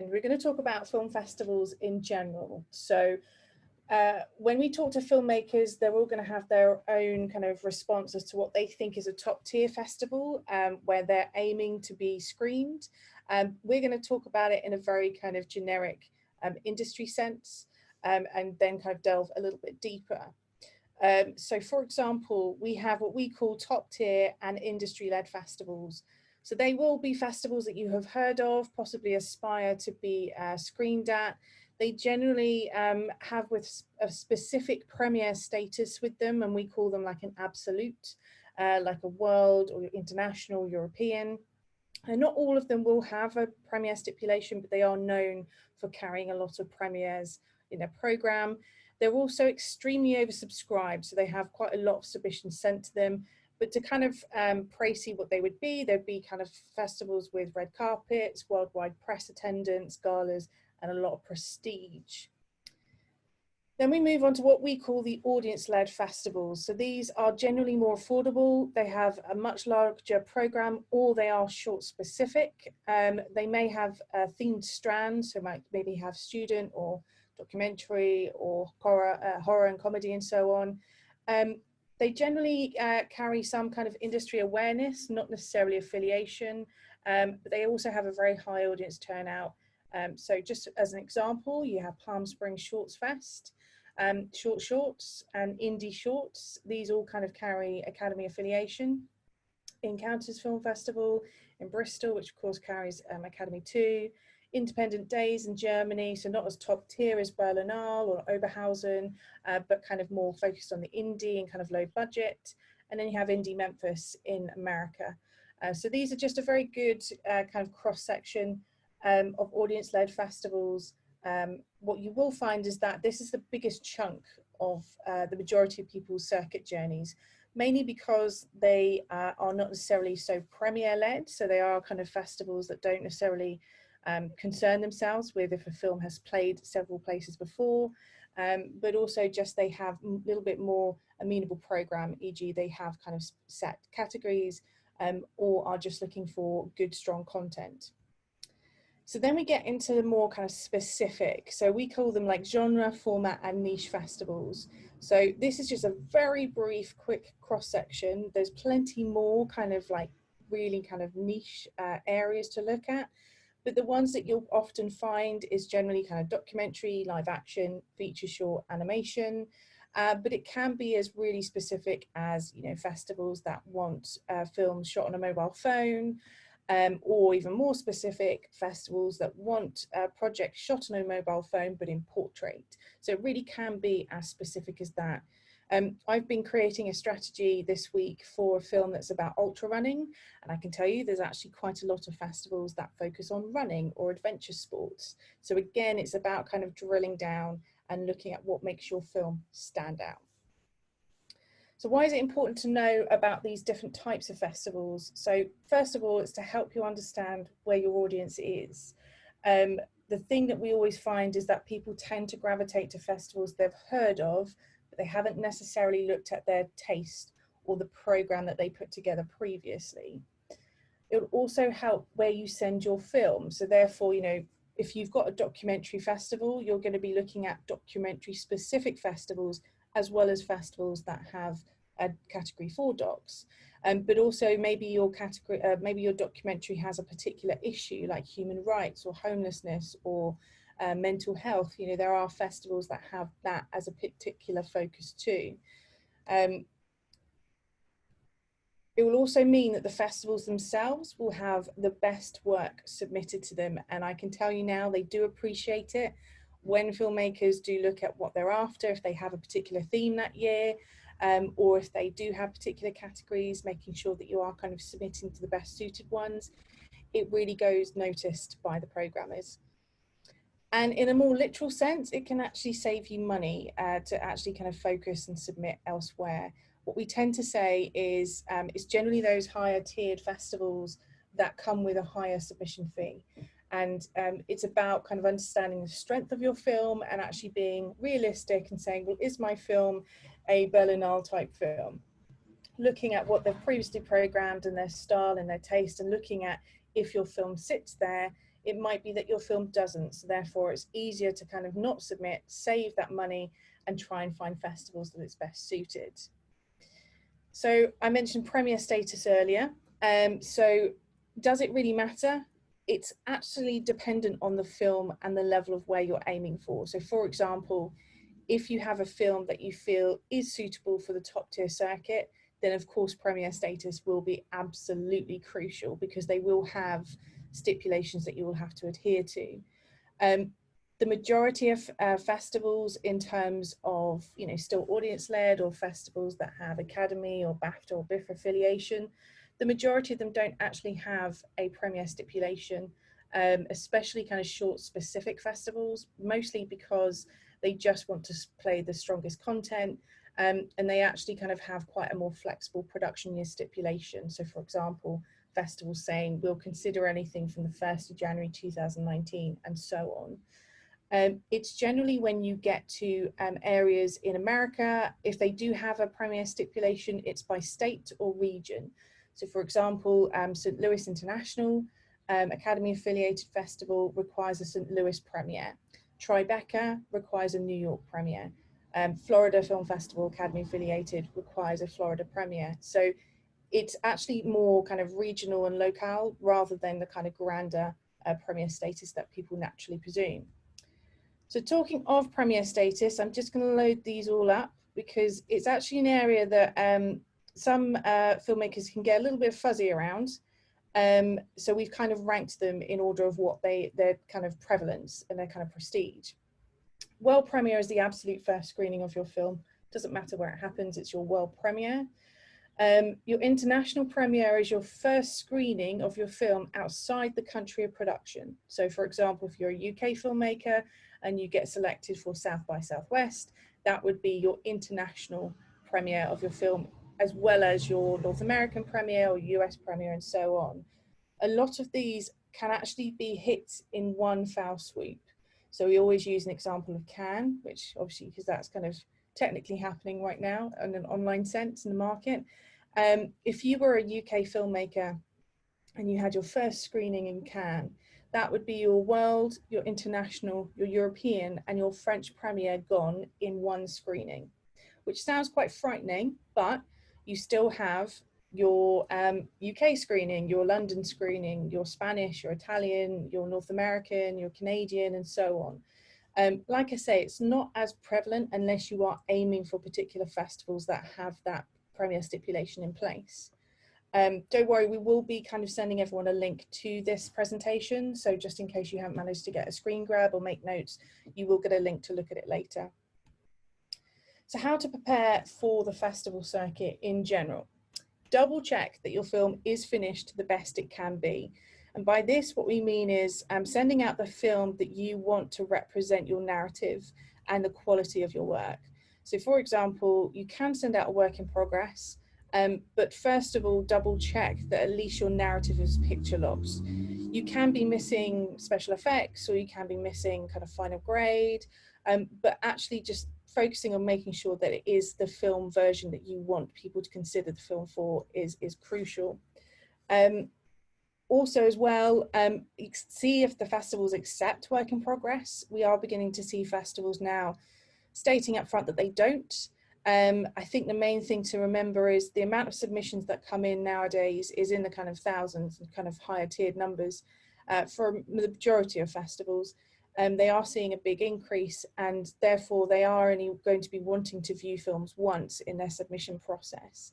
We're going to talk about film festivals in general. So when we talk to filmmakers, they're all going to have their own kind of response as to what they think is a top tier festival where they're aiming to be screened. We're going to talk about it in a very kind of generic industry sense and then kind of delve a little bit deeper. So for example, we have what we call top tier and industry-led festivals. So they will be festivals that you have heard of, possibly aspire to be screened at. They generally have with a specific premiere status with them, and we call them like an absolute, like a world or international, European. And not all of them will have a premiere stipulation, but they are known for carrying a lot of premieres in their program. They're also extremely oversubscribed, so they have quite a lot of submissions sent to them. But to kind of précis what they would be, there'd be kind of festivals with red carpets, worldwide press attendance, galas, and a lot of prestige. Then we move on to what we call the audience-led festivals. So these are generally more affordable. They have a much larger program, or they are short specific. They may have themed strands, so might maybe have student or documentary or horror and comedy and so on. They generally carry some kind of industry awareness, not necessarily affiliation, but they also have a very high audience turnout. So just as an example, you have Palm Springs Shorts Fest, Short Shorts and Indie Shorts. These all kind of carry Academy affiliation. Encounters Film Festival in Bristol, which of course carries Academy 2. Independent Days in Germany, so not as top tier as Berlinale or Oberhausen, but kind of more focused on the indie and kind of low budget. And then you have Indie Memphis in America. So these are just a very good kind of cross-section of audience-led festivals. What you will find is that this is the biggest chunk of the majority of people's circuit journeys, mainly because they are not necessarily so premiere-led, so they are kind of festivals that don't necessarily concern themselves with if a film has played several places before, but also just they have a little bit more amenable program, e.g. they have kind of set categories or are just looking for good, strong content. So then we get into the more kind of specific. So we call them like genre, format, and niche festivals. So this is just a very brief, quick cross-section. There's plenty more kind of like really kind of niche areas to look at. But the ones that you'll often find is generally kind of documentary, live action, feature short, animation. But it can be as really specific as, you know, festivals that want films shot on a mobile phone, or even more specific, festivals that want projects shot on a mobile phone but in portrait. So it really can be as specific as that. I've been creating a strategy this week for a film that's about ultra running, and I can tell you there's actually quite a lot of festivals that focus on running or adventure sports. So again, it's about kind of drilling down and looking at what makes your film stand out. So why is it important to know about these different types of festivals? So first of all, it's to help you understand where your audience is. The thing that we always find is that people tend to gravitate to festivals they've heard of, but they haven't necessarily looked at their taste or the program that they put together previously. It will also help where you send your film. So therefore, you know, if you've got a documentary festival, you're going to be looking at documentary specific festivals as well as festivals that have a category 4 docs. But also maybe your category, maybe your documentary has a particular issue like human rights or homelessness or mental health. You know, there are festivals that have that as a particular focus too. It will also mean that the festivals themselves will have the best work submitted to them. And I can tell you now, they do appreciate it when filmmakers do look at what they're after, if they have a particular theme that year, or if they do have particular categories, making sure that you are kind of submitting to the best suited ones. It really goes noticed by the programmers. And in a more literal sense, it can actually save you money to actually kind of focus and submit elsewhere. What we tend to say is it's generally those higher tiered festivals that come with a higher submission fee. And it's about kind of understanding the strength of your film and actually being realistic and saying, well, is my film a Berlinale type film? Looking at what they've previously programmed and their style and their taste, and looking at if your film sits there, It might be that your film doesn't, so therefore it's easier to kind of not submit, save that money, and try and find festivals that it's best suited. So I mentioned premiere status earlier. So does it really matter? It's actually dependent on the film and the level of where you're aiming for. So for example, if you have a film that you feel is suitable for the top tier circuit, then of course premiere status will be absolutely crucial, because they will have stipulations that you will have to adhere to. The majority of festivals, in terms of, you know, still audience led, or festivals that have Academy or BAFTA or BIFA affiliation, the majority of them don't actually have a premiere stipulation, especially kind of short specific festivals, mostly because they just want to play the strongest content, and they actually kind of have quite a more flexible production year stipulation. So for example, festivals saying we'll consider anything from the 1st of January 2019 and so on. It's generally when you get to areas in America, if they do have a premiere stipulation, it's by state or region. So for example, St. Louis International Academy affiliated festival requires a St. Louis premiere. Tribeca requires a New York premiere. Florida Film Festival Academy affiliated requires a Florida premiere. So it's actually more kind of regional and locale rather than the kind of grander premiere status that people naturally presume. So talking of premiere status, I'm just going to load these all up, because it's actually an area that some filmmakers can get a little bit fuzzy around. So we've kind of ranked them in order of what their kind of prevalence and their kind of prestige. World premiere is the absolute first screening of your film. Doesn't matter where it happens, it's your world premiere. Your international premiere is your first screening of your film outside the country of production. So for example, if you're a UK filmmaker and you get selected for South by Southwest, that would be your international premiere of your film, as well as your North American premiere or US premiere and so on. A lot of these can actually be hit in one foul swoop. So we always use an example of Cannes, which obviously, because that's kind of technically happening right now in an online sense in the market. If you were a UK filmmaker and you had your first screening in Cannes, that would be your world, your international, your European, and your French premiere gone in one screening, which sounds quite frightening, but you still have your UK screening, your London screening, your Spanish, your Italian, your North American, your Canadian, and so on. Like I say, it's not as prevalent unless you are aiming for particular festivals that have that premiere stipulation in place. Don't worry, we will be kind of sending everyone a link to this presentation. So just in case you haven't managed to get a screen grab or make notes, you will get a link to look at it later. So how to prepare for the festival circuit in general. Double check that your film is finished the best it can be. And by this, what we mean is sending out the film that you want to represent your narrative and the quality of your work. So for example, you can send out a work in progress, but first of all, double check that at least your narrative is picture locked. You can be missing special effects, or you can be missing kind of final grade, but actually just focusing on making sure that it is the film version that you want people to consider the film for is crucial. Also as well, see if the festivals accept work in progress. We are beginning to see festivals now stating up front that they don't. I think the main thing to remember is the amount of submissions that come in nowadays is in the kind of thousands and kind of higher tiered numbers for the majority of festivals. They are seeing a big increase, and therefore they are only going to be wanting to view films once in their submission process.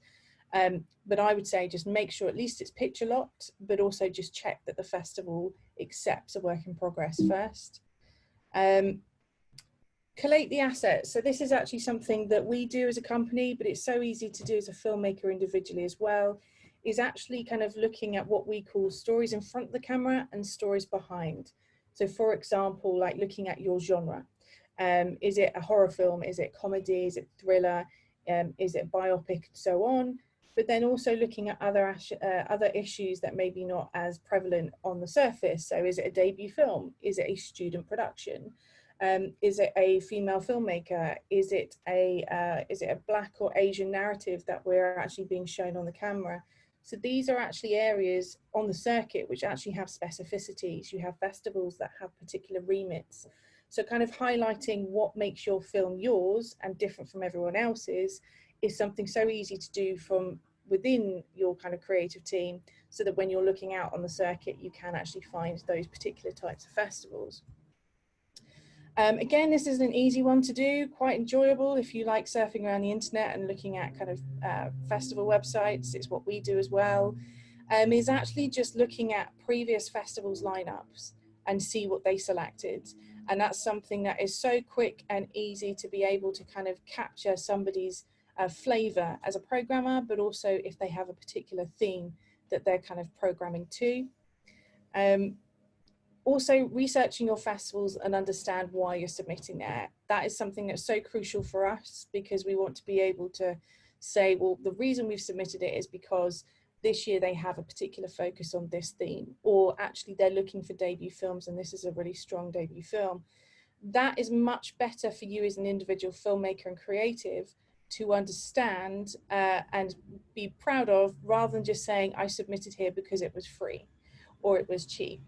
But I would say just make sure at least it's picture locked, but also just check that the festival accepts a work in progress first. Collate the assets. So this is actually something that we do as a company, but it's so easy to do as a filmmaker individually as well, is actually kind of looking at what we call stories in front of the camera and stories behind. So for example, like looking at your genre. Is it a horror film? Is it comedy? Is it thriller? Is it biopic? And so on. But then also looking at other issues that may be not as prevalent on the surface. So is it a debut film? Is it a student production? Is it a female filmmaker? Is it a Black or Asian narrative that we're actually being shown on the camera? So these are actually areas on the circuit which actually have specificities. You have festivals that have particular remits. So kind of highlighting what makes your film yours and different from everyone else's is something so easy to do from within your kind of creative team, so that when you're looking out on the circuit, you can actually find those particular types of festivals. Again, this is an easy one to do, quite enjoyable if you like surfing around the internet and looking at kind of festival websites. It's what we do as well. Is actually just looking at previous festivals lineups and see what they selected. And that's something that is so quick and easy to be able to kind of capture somebody's flavor as a programmer, but also if they have a particular theme that they're kind of programming to. Also researching your festivals and understand why you're submitting there. That is something that's so crucial for us, because we want to be able to say, well, the reason we've submitted it is because this year they have a particular focus on this theme, or actually they're looking for debut films and this is a really strong debut film. That is much better for you as an individual filmmaker and creative to understand and be proud of, rather than just saying, I submitted here because it was free or it was cheap.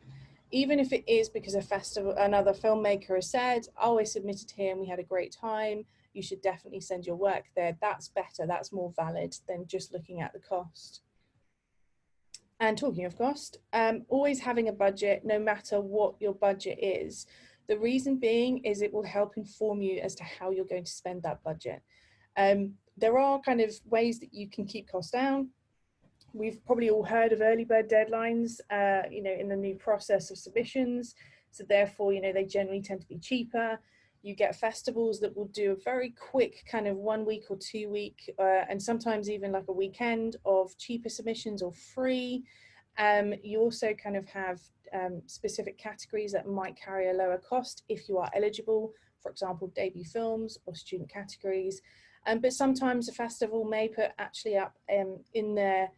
Even if it is because another filmmaker has said, oh, I submitted here and we had a great time, you should definitely send your work there. That's better, that's more valid than just looking at the cost. And talking of cost, always having a budget, no matter what your budget is. The reason being is it will help inform you as to how you're going to spend that budget. There are kind of ways that you can keep costs down. We've probably all heard of early bird deadlines, you know, in the new process of submissions. So therefore, you know, they generally tend to be cheaper. You get festivals that will do a very quick kind of 1 week or 2 week, and sometimes even like a weekend of cheaper submissions or free. You also kind of have specific categories that might carry a lower cost if you are eligible, for example, debut films or student categories. But sometimes a festival may put actually up in their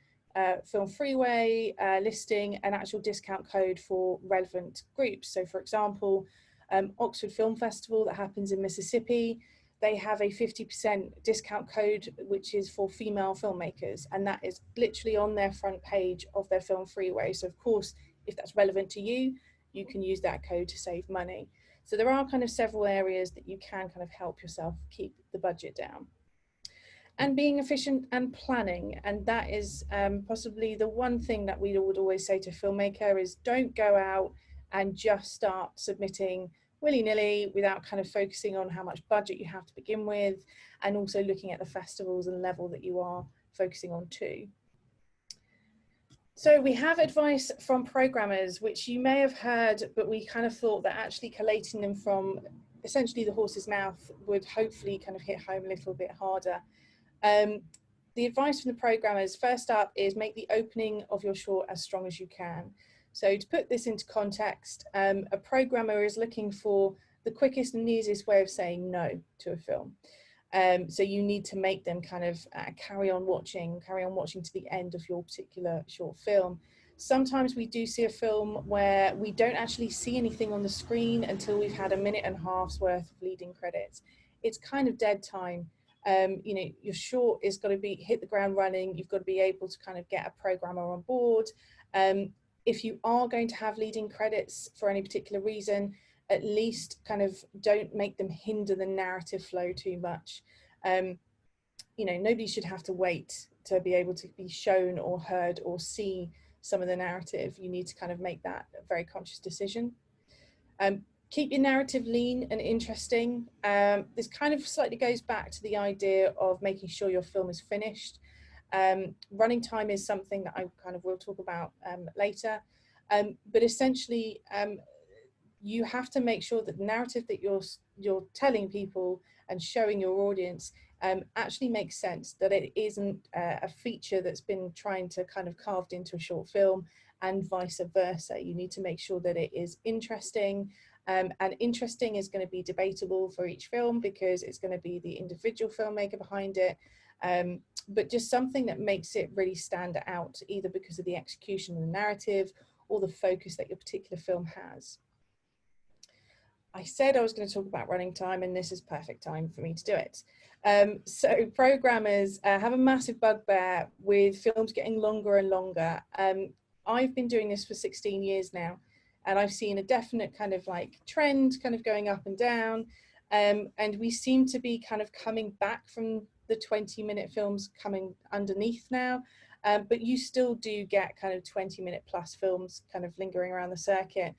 Film Freeway listing an actual discount code for relevant groups. So for example, Oxford Film Festival that happens in Mississippi, they have a 50% discount code which is for female filmmakers, and that is literally on their front page of their Film Freeway. So of course, if that's relevant to you, you can use that code to save money. So there are kind of several areas that you can kind of help yourself keep the budget down. And being efficient and planning, and that is possibly the one thing that we would always say to filmmaker is, don't go out and just start submitting willy-nilly without kind of focusing on how much budget you have to begin with, and also looking at the festivals and level that you are focusing on too. So we have advice from programmers, which you may have heard, but we kind of thought that actually collating them from essentially the horse's mouth would hopefully kind of hit home a little bit harder. The advice from the programmers, first up, is make the opening of your short as strong as you can. So to put this into context, a programmer is looking for the quickest and easiest way of saying no to a film. So you need to make them kind of carry on watching to the end of your particular short film. Sometimes we do see a film where we don't actually see anything on the screen until we've had 1.5 minutes worth of leading credits. It's kind of dead time. You know, your short is got to be hit the ground running. You've got to be able to kind of get a programmer on board. If you are going to have leading credits for any particular reason, at least kind of don't make them hinder the narrative flow too much. You know, nobody should have to wait to be able to be shown or heard or see some of the narrative. You need to kind of make that a very conscious decision. Keep your narrative lean and interesting. This kind of slightly goes back to the idea of making sure your film is finished. Running time is something that I kind of will talk about later, but essentially you have to make sure that the narrative that you're telling people and showing your audience actually makes sense, that it isn't a feature that's been trying to kind of carved into a short film, and vice versa. You need to make sure that it is interesting. And interesting is going to be debatable for each film, because it's going to be the individual filmmaker behind it, but just something that makes it really stand out, either because of the execution of the narrative or the focus that your particular film has. I said I was going to talk about running time, and this is perfect time for me to do it. So programmers have a massive bugbear with films getting longer and longer. I've been doing this for 16 years now, and I've seen a definite kind of like trend kind of going up and down. And we seem to be kind of coming back from the 20-minute films coming underneath now. But you still do get kind of 20-minute plus films kind of lingering around the circuit.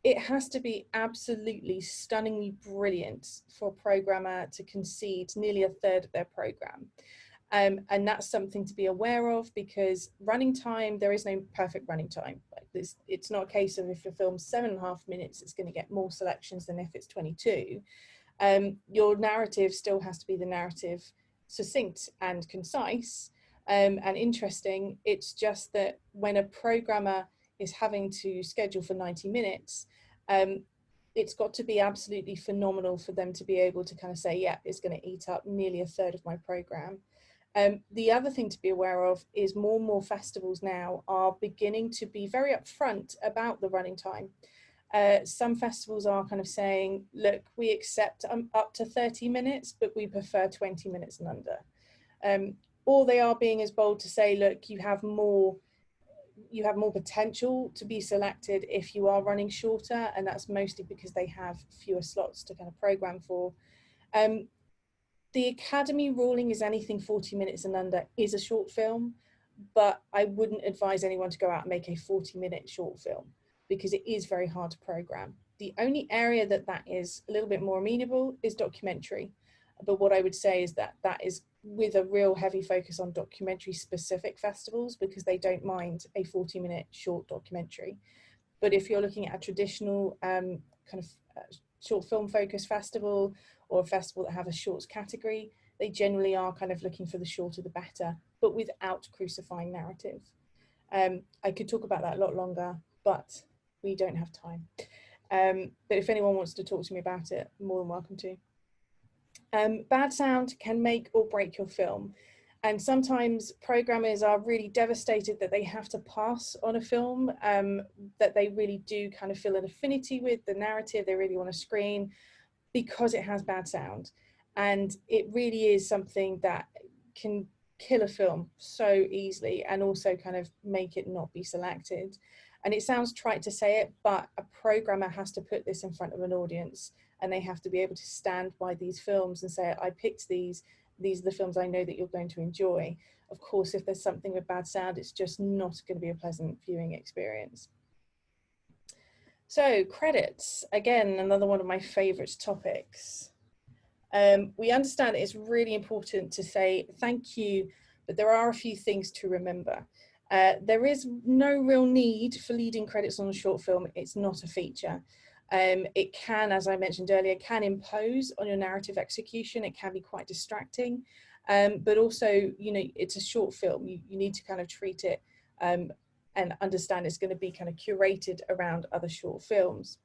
It has to be absolutely stunningly brilliant for a programmer to concede nearly a third of their program. And that's something to be aware of, because running time, there is no perfect running time. Like this, it's not a case of if your film's 7.5 minutes, it's going to get more selections than if it's 22. Your narrative still has to be the narrative, succinct and concise and interesting. It's just that when a programmer is having to schedule for 90 minutes, it's got to be absolutely phenomenal for them to be able to kind of say, yeah, it's going to eat up nearly a third of my program. The other thing to be aware of is more and more festivals now are beginning to be very upfront about the running time. Some festivals are kind of saying, look, we accept up to 30 minutes, but we prefer 20 minutes and under. Or they are being as bold to say, look, you have more potential to be selected if you are running shorter, and that's mostly because they have fewer slots to kind of program for. The Academy ruling is anything 40 minutes and under is a short film, but I wouldn't advise anyone to go out and make a 40-minute short film, because it is very hard to program. The only area that is a little bit more amenable is documentary. But what I would say is that is with a real heavy focus on documentary specific festivals, because they don't mind a 40-minute short documentary. But if you're looking at a traditional short film focused festival, or a festival that have a shorts category, they generally are kind of looking for the shorter the better, but without crucifying narrative. I could talk about that a lot longer, but we don't have time. But if anyone wants to talk to me about it, more than welcome to. Bad sound can make or break your film. And sometimes programmers are really devastated that they have to pass on a film that they really do kind of feel an affinity with, the narrative they really want to screen, because it has bad sound. And it really is something that can kill a film so easily, and also kind of make it not be selected. And it sounds trite to say it, but a programmer has to put this in front of an audience, and they have to be able to stand by these films and say, I picked these are the films I know that you're going to enjoy. Of course, if there's something with bad sound, it's just not going to be a pleasant viewing experience. So credits, again, another one of my favorite topics. We understand it's really important to say thank you, but there are a few things to remember. There is no real need for leading credits on a short film. It's not a feature. It can, as I mentioned earlier, can impose on your narrative execution. It can be quite distracting, but also, you know, it's a short film. You need to kind of treat it and understand it's going to be kind of curated around other short films.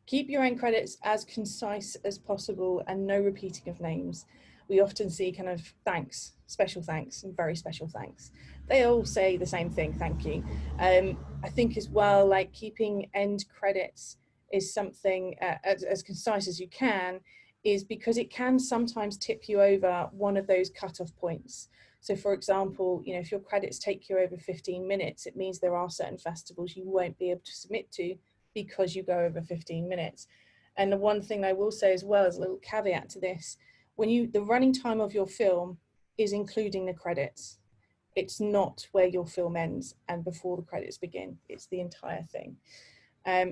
Keep your end credits as concise as possible, and no repeating of names. We often see kind of thanks, special thanks, and very special thanks. They all say the same thing, thank you. I think as well, like keeping end credits is something as concise as you can, is because it can sometimes tip you over one of those cutoff points. So for example, you know, if your credits take you over 15 minutes, it means there are certain festivals you won't be able to submit to because you go over 15 minutes. And the one thing I will say as well, as a little caveat to this, when the running time of your film is including the credits. It's not where your film ends and before the credits begin. It's the entire thing.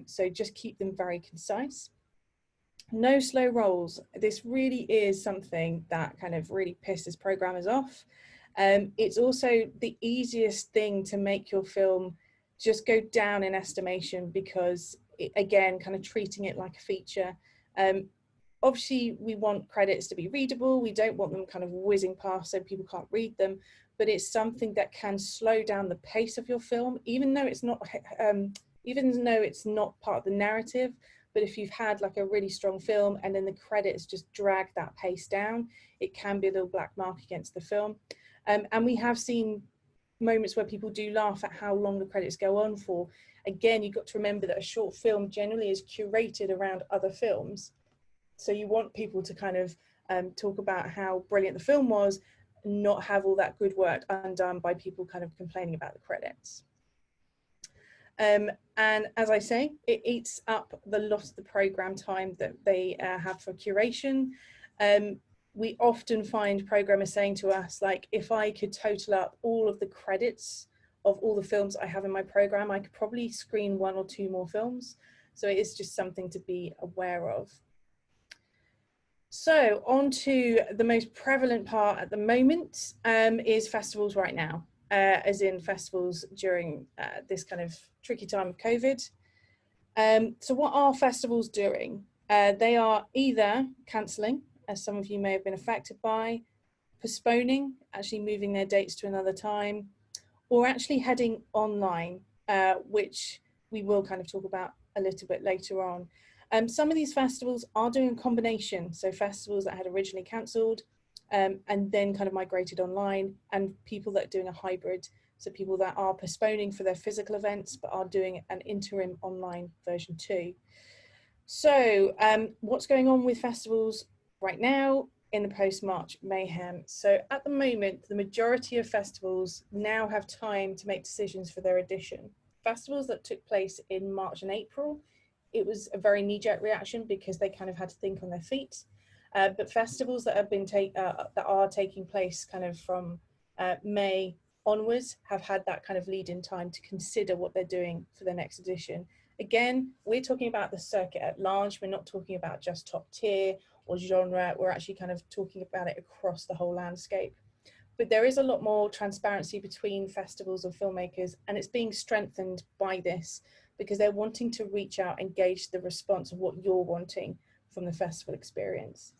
So just keep them very concise. No slow rolls. This really is something that kind of really pisses programmers off. It's also the easiest thing to make your film just go down in estimation, because again, kind of treating it like a feature. Obviously we want credits to be readable. We don't want them kind of whizzing past so people can't read them, but it's something that can slow down the pace of your film, even though it's not part of the narrative. But if you've had like a really strong film and then the credits just drag that pace down, it can be a little black mark against the film. And we have seen moments where people do laugh at how long the credits go on for. again, you've got to remember that a short film generally is curated around other films. So you want people to kind of talk about how brilliant the film was, not have all that good work undone by people kind of complaining about the credits. And as I say, it eats up the lot of the program time that they have for curation. We often find programmers saying to us, like, if I could total up all of the credits of all the films I have in my program, I could probably screen 1 or 2 more films. So it is just something to be aware of. So on to the most prevalent part at the moment is festivals right now, as in festivals during this kind of tricky time of COVID. So what are festivals doing? They are either cancelling, as some of you may have been affected by, postponing, actually moving their dates to another time, or actually heading online, which we will kind of talk about a little bit later on. Some of these festivals are doing a combination, so festivals that had originally cancelled and then kind of migrated online, and people that are doing a hybrid, so people that are postponing for their physical events but are doing an interim online version too. So what's going on with festivals right now in the post-March mayhem? So at the moment, the majority of festivals now have time to make decisions for their edition. Festivals that took place in March and April, it was a very knee-jerk reaction because they kind of had to think on their feet. But festivals that have been that are taking place kind of from May onwards have had that kind of lead-in time to consider what they're doing for their next edition. Again, we're talking about the circuit at large. We're not talking about just top tier or genre. We're actually kind of talking about it across the whole landscape. But there is a lot more transparency between festivals and filmmakers, and it's being strengthened by this because they're wanting to reach out and gauge the response of what you're wanting from the festival experience.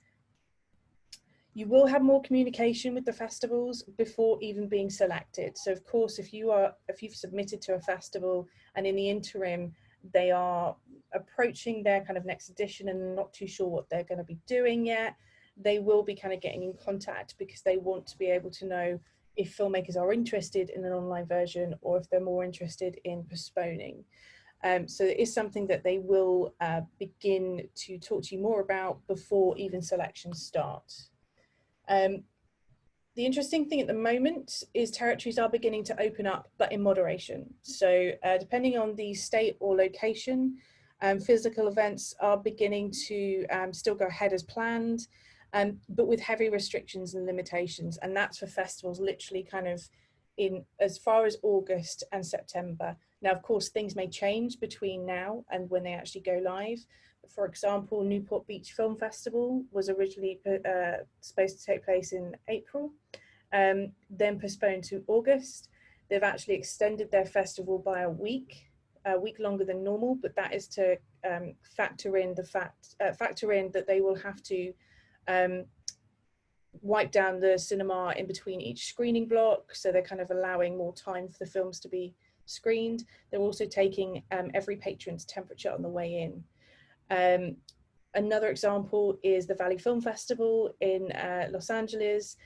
You will have more communication with the festivals before even being selected. So of course, if you've submitted to a festival and in the interim, they are approaching their kind of next edition and not too sure what they're going to be doing yet, they will be kind of getting in contact because they want to be able to know if filmmakers are interested in an online version or if they're more interested in postponing. So it is something that they will begin to talk to you more about before even selections start. The interesting thing at the moment is territories are beginning to open up, but in moderation. So depending on the state or location, physical events are beginning to still go ahead as planned, but with heavy restrictions and limitations. And that's for festivals literally kind of in as far as August and September. Now, of course, things may change between now and when they actually go live. For example, Newport Beach Film Festival was originally supposed to take place in April, then postponed to August. They've actually extended their festival by a week longer than normal, but that is to factor in that they will have to wipe down the cinema in between each screening block, so they're kind of allowing more time for the films to be screened. They're also taking every patron's temperature on the way in. Another example is the Valley Film Festival in Los Angeles.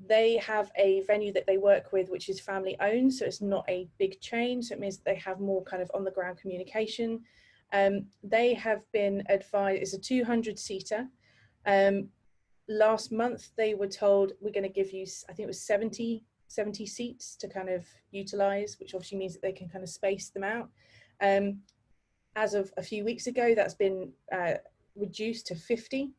They have a venue that they work with which is family owned, so it's not a big chain, so it means that they have more kind of on the ground communication. They have been advised, it's a 200-seater. Last month they were told, we're going to give you, I think it was 70 seats to kind of utilize, which obviously means that they can kind of space them out. As of a few weeks ago, that's been reduced to 50.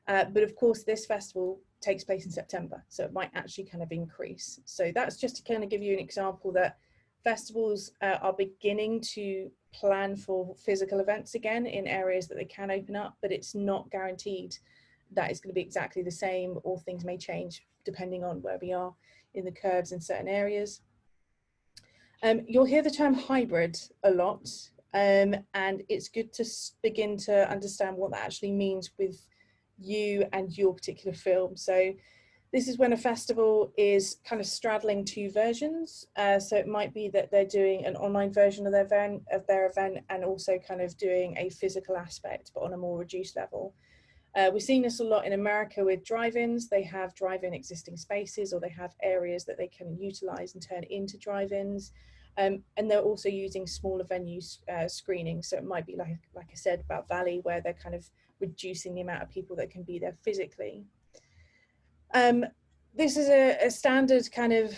But of course, this festival takes place in September, so it might actually kind of increase. So that's just to kind of give you an example that festivals are beginning to plan for physical events again in areas that they can open up, but it's not guaranteed that it's going to be exactly the same, or things may change depending on where we are in the curves in certain areas. You'll hear the term hybrid a lot, and it's good to begin to understand what that actually means with you and your particular film. So this is when a festival is kind of straddling two versions. So it might be that they're doing an online version of their event and also kind of doing a physical aspect, but on a more reduced level. We're seeing this a lot in America with drive-ins. They have drive-in existing spaces, or they have areas that they can utilize and turn into drive-ins. And they're also using smaller venue screening. So it might be like I said about Valley, where they're kind of reducing the amount of people that can be there physically. This is a standard kind of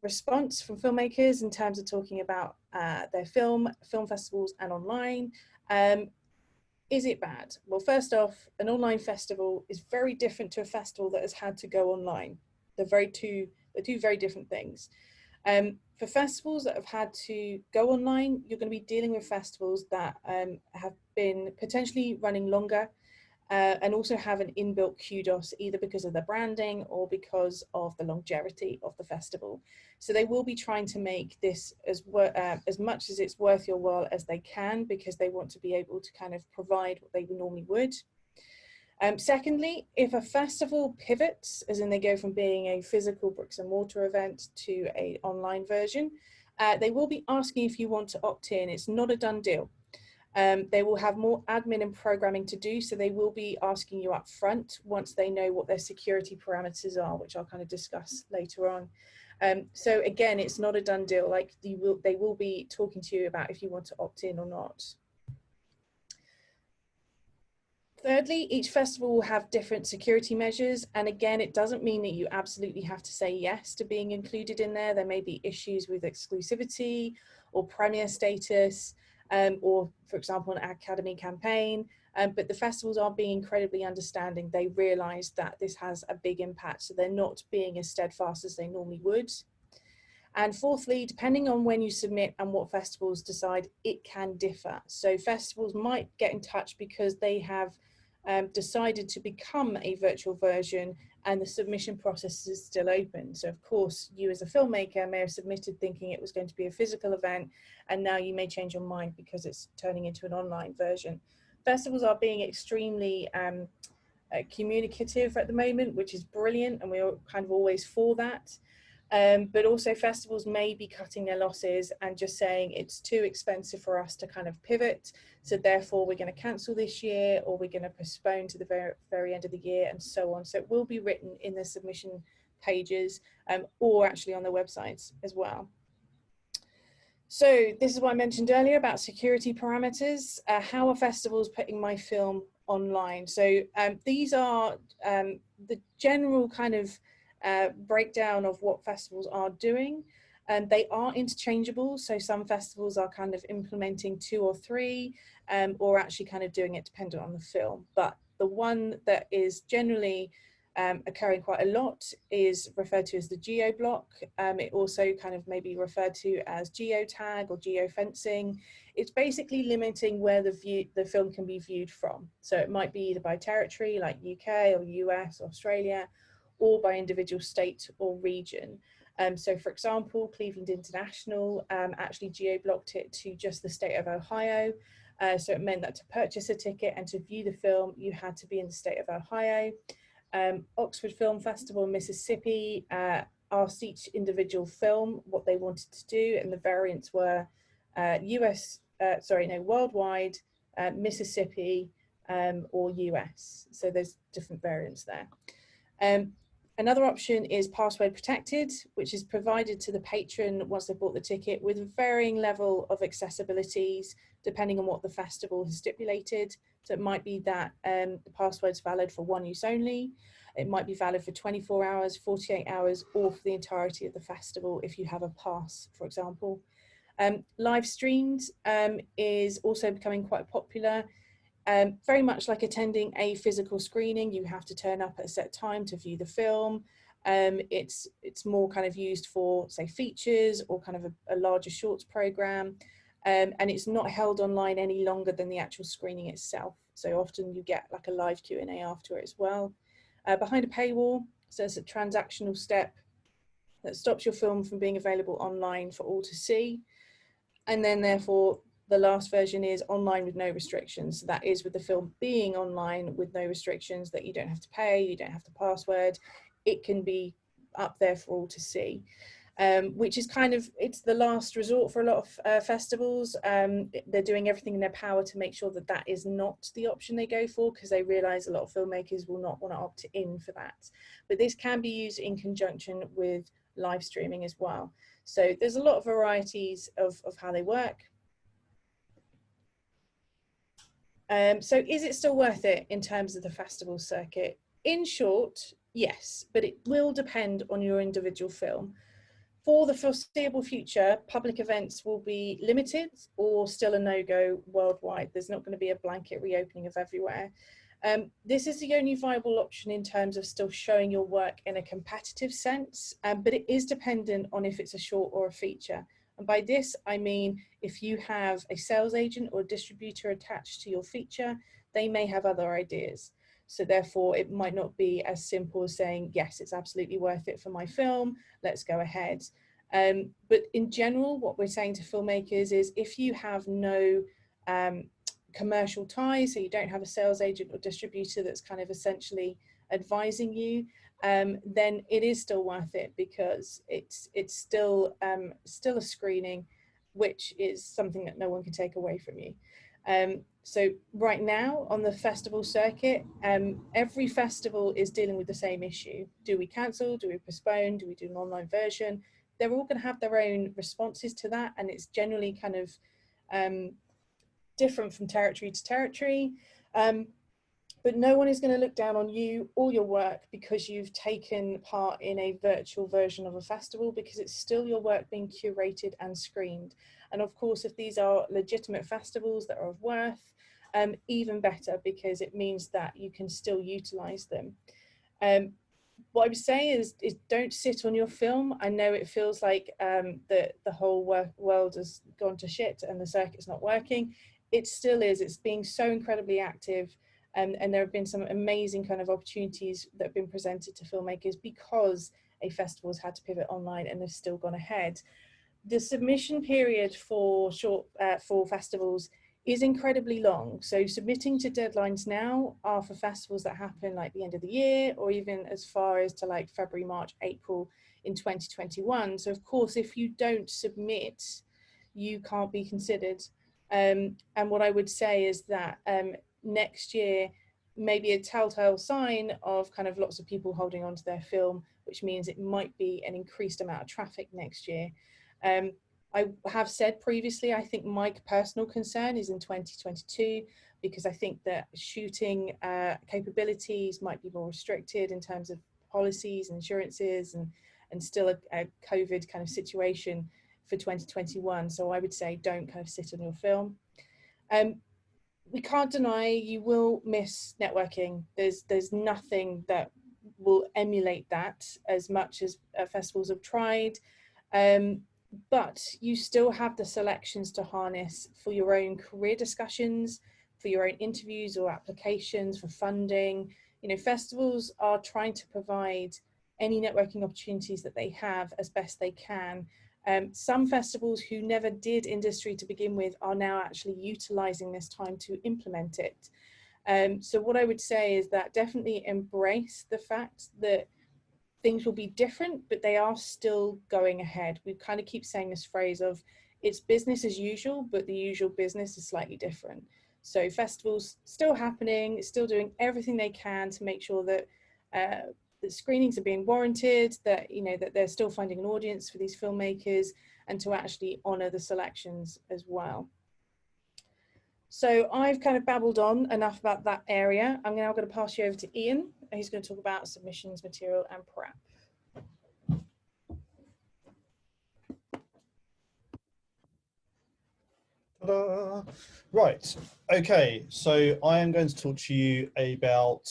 response from filmmakers in terms of talking about their film festivals and online. Is it bad? Well, first off, an online festival is very different to a festival that has had to go online. They're two very different things. For festivals that have had to go online, you're going to be dealing with festivals that have been potentially running longer, and also have an inbuilt kudos, either because of the branding or because of the longevity of the festival. So they will be trying to make this as much as it's worth your while as they can, because they want to be able to kind of provide what they normally would. Secondly, if a festival pivots, as in they go from being a physical bricks and mortar event to an online version, they will be asking if you want to opt in. It's not a done deal. They will have more admin and programming to do, so they will be asking you up front once they know what their security parameters are, which I'll kind of discuss later on. So again, it's not a done deal. Like they will be talking to you about if you want to opt in or not. Thirdly, each festival will have different security measures. And again, it doesn't mean that you absolutely have to say yes to being included in there. There may be issues with exclusivity or premier status, or for example, an academy campaign. But the festivals are being incredibly understanding. They realize that this has a big impact, so they're not being as steadfast as they normally would. And fourthly, depending on when you submit and what festivals decide, it can differ. So festivals might get in touch because they have decided to become a virtual version and the submission process is still open. So of course, you as a filmmaker may have submitted thinking it was going to be a physical event, and now you may change your mind because it's turning into an online version. Festivals are being extremely communicative at the moment, which is brilliant, and we're kind of always for that. But also festivals may be cutting their losses and just saying it's too expensive for us to kind of pivot, so therefore we're going to cancel this year, or we're going to postpone to the very end of the year, and so on. So it will be written in the submission pages, or actually on their websites as well. So this is what I mentioned earlier about security parameters. How are festivals putting my film online? So these are the general kind of breakdown of what festivals are doing. And they are interchangeable. So some festivals are kind of implementing 2 or 3, or actually kind of doing it dependent on the film. But the one that is generally occurring quite a lot is referred to as the geo block. It also kind of may be referred to as geotag or geofencing. It's basically limiting where the film can be viewed from. So it might be either by territory, like UK or US, Australia, or by individual state or region. So for example, Cleveland International actually geo-blocked it to just the state of Ohio. So it meant that to purchase a ticket and to view the film, you had to be in the state of Ohio. Oxford Film Festival in Mississippi asked each individual film what they wanted to do, and the variants were worldwide, Mississippi, or US. So there's different variants there. Another option is password protected, which is provided to the patron once they've bought the ticket, with a varying level of accessibilities depending on what the festival has stipulated. So it might be that the password's valid for one use only. It might be valid for 24 hours, 48 hours, or for the entirety of the festival if you have a pass, for example. Live streams is also becoming quite popular. Very much like attending a physical screening, you have to turn up at a set time to view the film. It's more kind of used for, say, features or kind of a larger shorts program. And it's not held online any longer than the actual screening itself. So often you get like a live Q&A after it as well. Behind a paywall, so it's a transactional step that stops your film from being available online for all to see. And then therefore, the last version is online with no restrictions. So that is with the film being online with no restrictions, that you don't have to pay, you don't have to password. It can be up there for all to see, which is kind of, it's the last resort for a lot of festivals. They're doing everything in their power to make sure that that is not the option they go for, because they realize a lot of filmmakers will not want to opt in for that. But this can be used in conjunction with live streaming as well. So there's a lot of varieties of how they work. So is it still worth it in terms of the festival circuit? In short, yes, but it will depend on your individual film. For the foreseeable future, public events will be limited or still a no-go worldwide. There's not going to be a blanket reopening of everywhere. This is the only viable option in terms of still showing your work in a competitive sense, but it is dependent on if it's a short or a feature. And by this, I mean, if you have a sales agent or a distributor attached to your feature, they may have other ideas. So therefore, it might not be as simple as saying, yes, it's absolutely worth it for my film, let's go ahead. But in general, what we're saying to filmmakers is if you have no commercial ties, so you don't have a sales agent or distributor that's kind of essentially advising you, then it is still worth it, because it's still a screening, which is something that no one can take away from you. So right now on the festival circuit, every festival is dealing with the same issue. Do we cancel? Do we postpone? Do we do an online version? They're all going to have their own responses to that, and it's generally kind of different from territory to territory. But no one is going to look down on you or your work because you've taken part in a virtual version of a festival, because it's still your work being curated and screened. And of course, if these are legitimate festivals that are of worth, even better, because it means that you can still utilize them. What I would say is don't sit on your film. I know it feels like the whole world has gone to shit and the circuit's not working. It still is. It's being so incredibly active. And there have been some amazing kind of opportunities that have been presented to filmmakers because a festival has had to pivot online and they've still gone ahead. The submission period for for festivals is incredibly long. So submitting to deadlines now are for festivals that happen like the end of the year, or even as far as to like February, March, April in 2021. So of course, if you don't submit, you can't be considered. And what I would say is that next year may be a telltale sign of kind of lots of people holding on to their film, which means it might be an increased amount of traffic next year. I have said previously, I think my personal concern is in 2022, because I think that shooting capabilities might be more restricted in terms of policies, insurances, and still a COVID kind of situation for 2021. So I would say don't kind of sit on your film. We can't deny you will miss networking. There's nothing that will emulate that as much as festivals have tried. But you still have the selections to harness for your own career discussions, for your own interviews or applications, for funding. You know, festivals are trying to provide any networking opportunities that they have as best they can. Some festivals who never did industry to begin with are now actually utilizing this time to implement it. So what I would say is that definitely embrace the fact that things will be different, but they are still going ahead. We kind of keep saying this phrase of it's business as usual, but the usual business is slightly different. So festivals still happening, still doing everything they can to make sure that the screenings are being warranted, that that they're still finding an audience for these filmmakers, and to actually honor the selections as well. So I've kind of babbled on enough about that area. I'm now going to pass you over to Ian, who's going to talk about submissions, material and prep. Right, okay, so I am going to talk to you about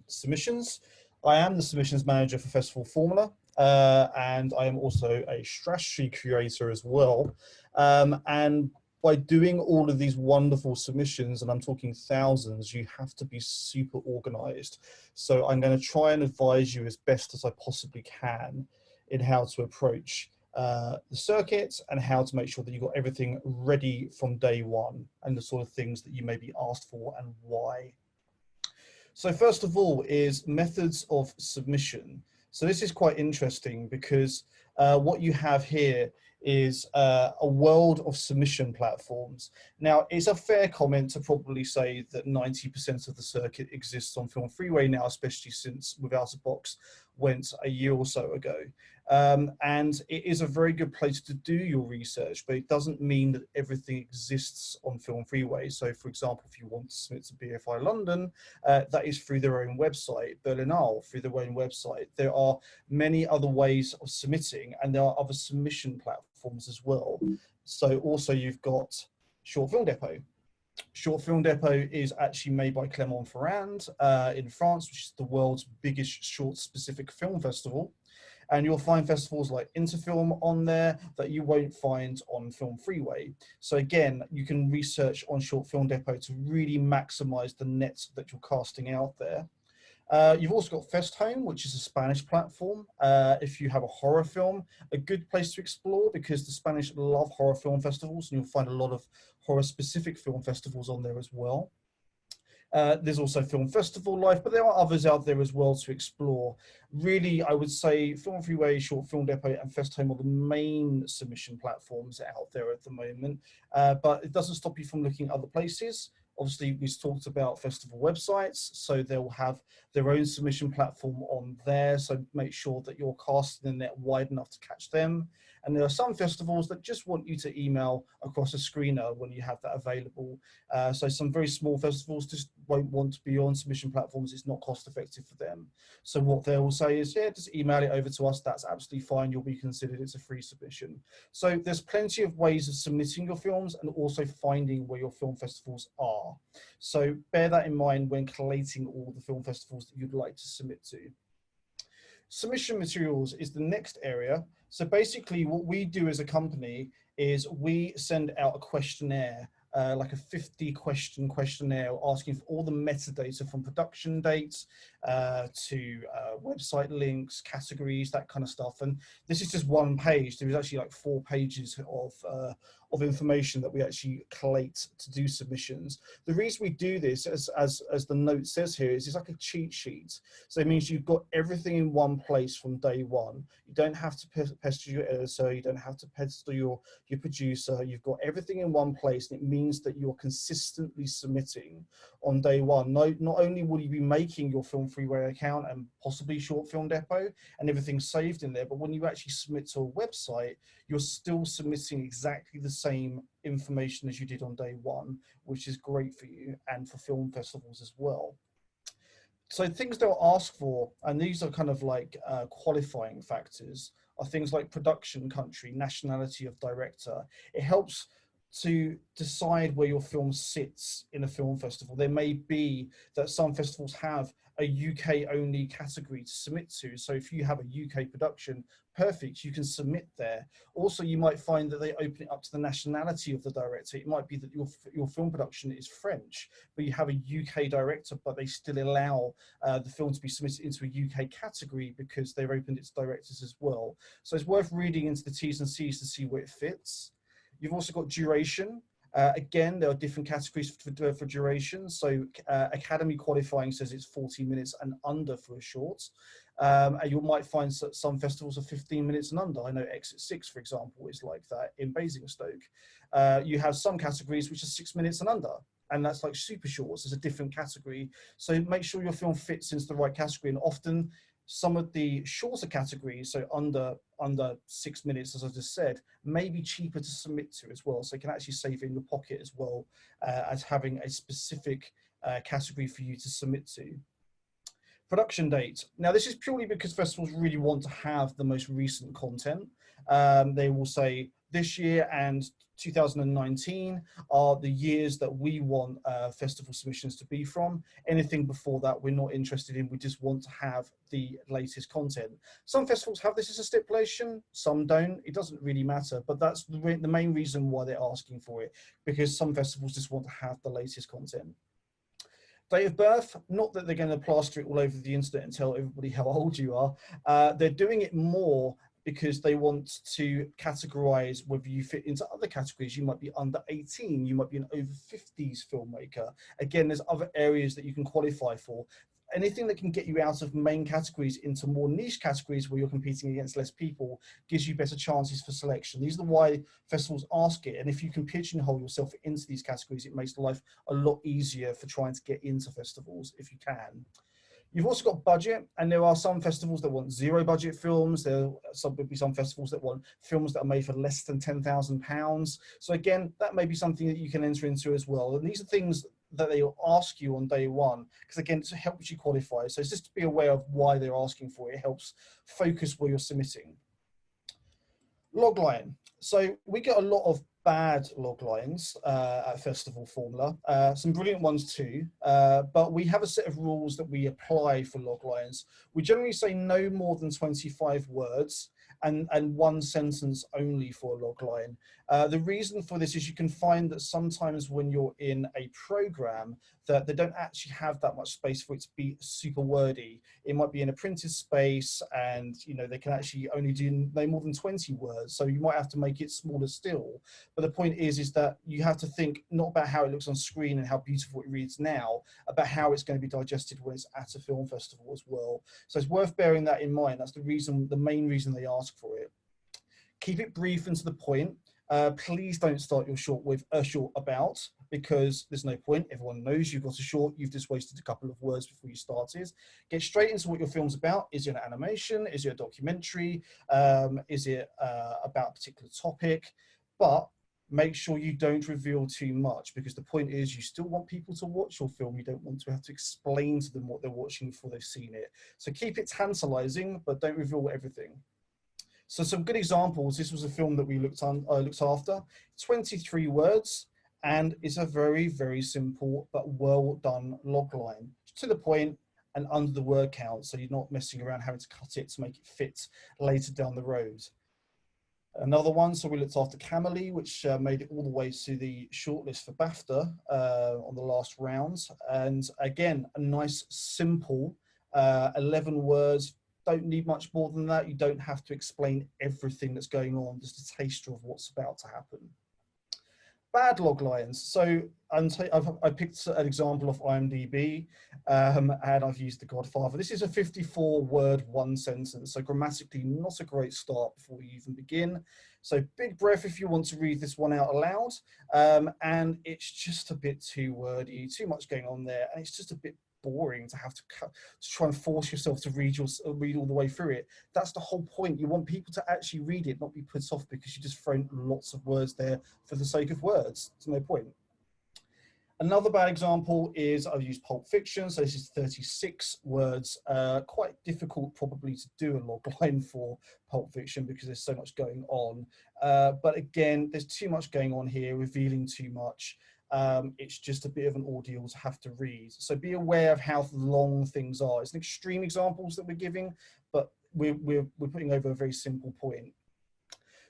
submissions. I am the submissions manager for Festival Formula, and I am also a strategy curator as well. And by doing all of these wonderful submissions, and I'm talking thousands, you have to be super organized. So I'm going to try and advise you as best as I possibly can in how to approach the circuit and how to make sure that you've got everything ready from day one, and the sort of things that you may be asked for and why. So first of all is methods of submission. So this is quite interesting because what you have here is a world of submission platforms. Now, it's a fair comment to probably say that 90% of the circuit exists on Film Freeway now, especially since Without a Box went a year or so ago. And it is a very good place to do your research, but it doesn't mean that everything exists on Film Freeway. So, for example, if you want to submit to BFI London, that is through their own website, Bignell through their own website. There are many other ways of submitting, and there are other submission platforms as well. So also you've got Short Film Depot. Short Film Depot is actually made by Clermont-Ferrand in France, which is the world's biggest short-specific film festival. And you'll find festivals like Interfilm on there that you won't find on Film Freeway. So again, you can research on Short Film Depot to really maximize the net that you're casting out there. You've also got FestHome, which is a Spanish platform. If you have a horror film, a good place to explore, because the Spanish love horror film festivals, and you'll find a lot of horror-specific film festivals on there as well. There's also Film Festival Life, but there are others out there as well to explore. Really, I would say Film Freeway, Short Film Depot, and FestHome are the main submission platforms out there at the moment. But it doesn't stop you from looking at other places. Obviously, we've talked about festival websites, so they'll have their own submission platform on there. So make sure that you're casting the net wide enough to catch them. And there are some festivals that just want you to email across a screener when you have that available. So some very small festivals just won't want to be on submission platforms. It's not cost effective for them. So what they will say is, yeah, just email it over to us. That's absolutely fine. You'll be considered it's a free submission. So there's plenty of ways of submitting your films and also finding where your film festivals are. So bear that in mind when collating all the film festivals that you'd like to submit to. Submission materials is the next area. So basically what we do as a company is we send out a questionnaire, like a 50-question questionnaire asking for all the metadata from production dates to website links, categories, that kind of stuff. And this is just one page. There is actually like 4 pages of information that we actually collate to do submissions. The reason we do this, as the note says here, is it's like a cheat sheet. So it means you've got everything in one place from day one. You don't have to pester your editor, you don't have to pester your producer. You've got everything in one place, and it means that you're consistently submitting on day one. Not only will you be making your Film Freeway account and possibly Short Film Depot and everything's saved in there, but when you actually submit to a website, you're still submitting exactly the same information as you did on day one, which is great for you and for film festivals as well. So things they'll ask for, and these are kind of like qualifying factors, are things like production country, nationality of director. It helps to decide where your film sits in a film festival. There may be that some festivals have a UK only category to submit to. So if you have a UK production, perfect, you can submit there. Also, you might find that they open it up to the nationality of the director. It might be that your film production is French, but you have a UK director, but they still allow the film to be submitted into a UK category because they've opened its directors as well. So it's worth reading into the T's and C's to see where it fits. You've also got duration. Again, there are different categories for duration. So Academy qualifying says it's 40 minutes and under for a short. And you might find that some festivals are 15 minutes and under. I know Exit 6, for example, is like that in Basingstoke. You have some categories which are 6 minutes and under, and that's like super shorts. It's a different category. So make sure your film fits into the right category. And often some of the shorter categories, so under 6 minutes, as I just said, may be cheaper to submit to as well. So it can actually save in your pocket as well as having a specific category for you to submit to. Production date. Now, this is purely because festivals really want to have the most recent content. They will say this year and 2019 are the years that we want festival submissions to be from. Anything before that, we're not interested in. We just want to have the latest content. Some festivals have this as a stipulation, some don't. It doesn't really matter, but that's the main reason why they're asking for it, because some festivals just want to have the latest content. Date of birth, not that they're going to plaster it all over the internet and tell everybody how old you are. They're doing it more because they want to categorize whether you fit into other categories. You might be under 18, you might be an over 50s filmmaker. Again, there's other areas that you can qualify for. anything that can get you out of main categories into more niche categories where you're competing against less people gives you better chances for selection. These are why festivals ask it. And if you can pigeonhole yourself into these categories, it makes life a lot easier for trying to get into festivals if you can. You've also got budget, and there are some festivals that want zero budget films. There will be some festivals that want films that are made for less than £10,000. So again, that may be something that you can enter into as well. And these are things that they will ask you on day one, because again, it helps you qualify. So it's just to be aware of why they're asking for it. It helps focus where you're submitting. Logline. So we get a lot of bad loglines at Festival Formula, some brilliant ones too, but we have a set of rules that we apply for loglines. We generally say no more than 25 words and one sentence only for a logline. The reason for this is you can find that sometimes when you're in a program that they don't actually have that much space for it to be super wordy. It might be in a printed space, and they can actually only do no more than 20 words, so you might have to make it smaller still. But the point is that you have to think not about how it looks on screen and how beautiful it reads now, about how it's going to be digested when it's at a film festival as well. So it's worth bearing that in mind. That's the main reason they ask for it. Keep it brief and to the point. Please don't start your short with a short about, because there's no point. Everyone knows you've got a short. You've just wasted a couple of words before you started. Get straight into what your film's about. Is it an animation? Is it a documentary? Is it about a particular topic? But make sure you don't reveal too much, because the point is you still want people to watch your film. You don't want to have to explain to them what they're watching before they've seen it. So keep it tantalizing, but don't reveal everything. So some good examples. This was a film that we looked after. 23 words, and it's a very, very simple but well done logline. To the point and under the word count, so you're not messing around having to cut it to make it fit later down the road. Another one, so we looked after Camely, which made it all the way to the shortlist for BAFTA on the last round. And again, a nice, simple 11 words. Don't need much more than that. You don't have to explain everything that's going on, just a taster of what's about to happen. Bad loglines. So I picked an example of IMDb, and I've used The Godfather. This is a 54-word, one sentence, so grammatically not a great start before you even begin. So big breath if you want to read this one out aloud, and it's just a bit too wordy, too much going on there, and it's just a bit boring to have to try and force yourself to read all the way through it. That's the whole point. You want people to actually read it, not be put off because you just thrown lots of words there for the sake of words. It's no point. Another bad example is I've used Pulp Fiction. So this is 36 words. Quite difficult probably to do a logline for Pulp Fiction because there's so much going on. But again, there's too much going on here, revealing too much. It's just a bit of an ordeal to have to read. So be aware of how long things are. It's an extreme examples that we're giving, but we're putting over a very simple point.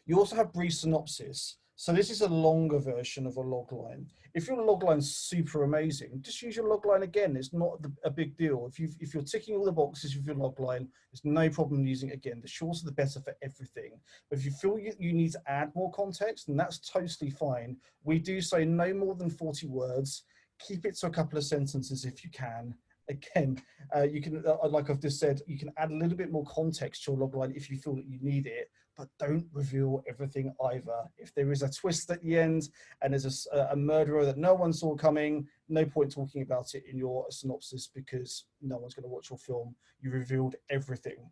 You also have brief synopsis. So this is a longer version of a logline. If your logline's super amazing, just use your logline again. It's not a big deal. If you're ticking all the boxes with your logline, there's no problem using it again. The shorter the better for everything. But if you feel you need to add more context, then that's totally fine. We do say no more than 40 words. Keep it to a couple of sentences if you can. Again, you can, like I've just said, you can add a little bit more context to your logline if you feel that you need it, but don't reveal everything either. If there is a twist at the end and there's a murderer that no one saw coming, no point talking about it in your synopsis because no one's going to watch your film. You revealed everything.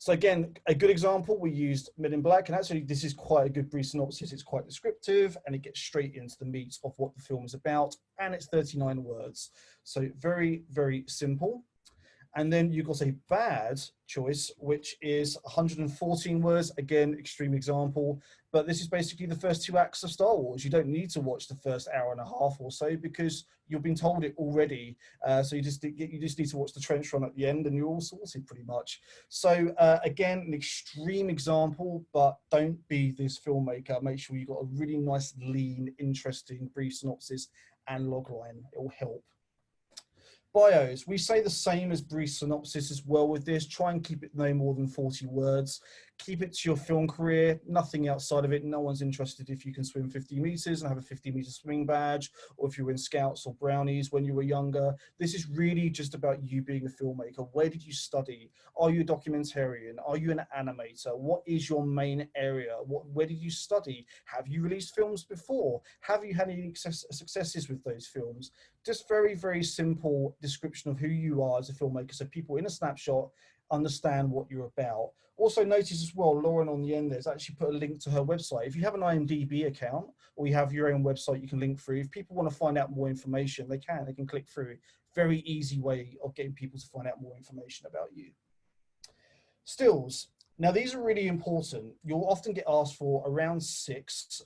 So again, a good example, we used Men in Black, and actually this is quite a good brief synopsis. It's quite descriptive and it gets straight into the meat of what the film is about, and it's 39 words. So very, very simple. And then you've got a bad choice, which is 114 words. Again, extreme example, but this is basically the first 2 acts of Star Wars. You don't need to watch the first hour and a half or so because you've been told it already. So you just need to watch the trench run at the end and you're all sorted pretty much. So again, an extreme example, but don't be this filmmaker. Make sure you've got a really nice, lean, interesting brief synopsis and logline. It will help. Bios, we say the same as brief synopsis as well with this. Try and keep it no more than 40 words. Keep it to your film career, nothing outside of it. No one's interested if you can swim 50 meters and have a 50-meter swimming badge, or if you were in Scouts or Brownies when you were younger. This is really just about you being a filmmaker. Where did you study? Are you a documentarian? Are you an animator? What is your main area? Where did you study? Have you released films before? Have you had any successes with those films? Just very, very simple description of who you are as a filmmaker, so people in a snapshot understand what you're about. Also notice as well, Lauren on the end there's actually put a link to her website. If you have an IMDb account or you have your own website you can link through, if people want to find out more information, they can click through. Very easy way of getting people to find out more information about you. Stills. Now these are really important. You'll often get asked for around 6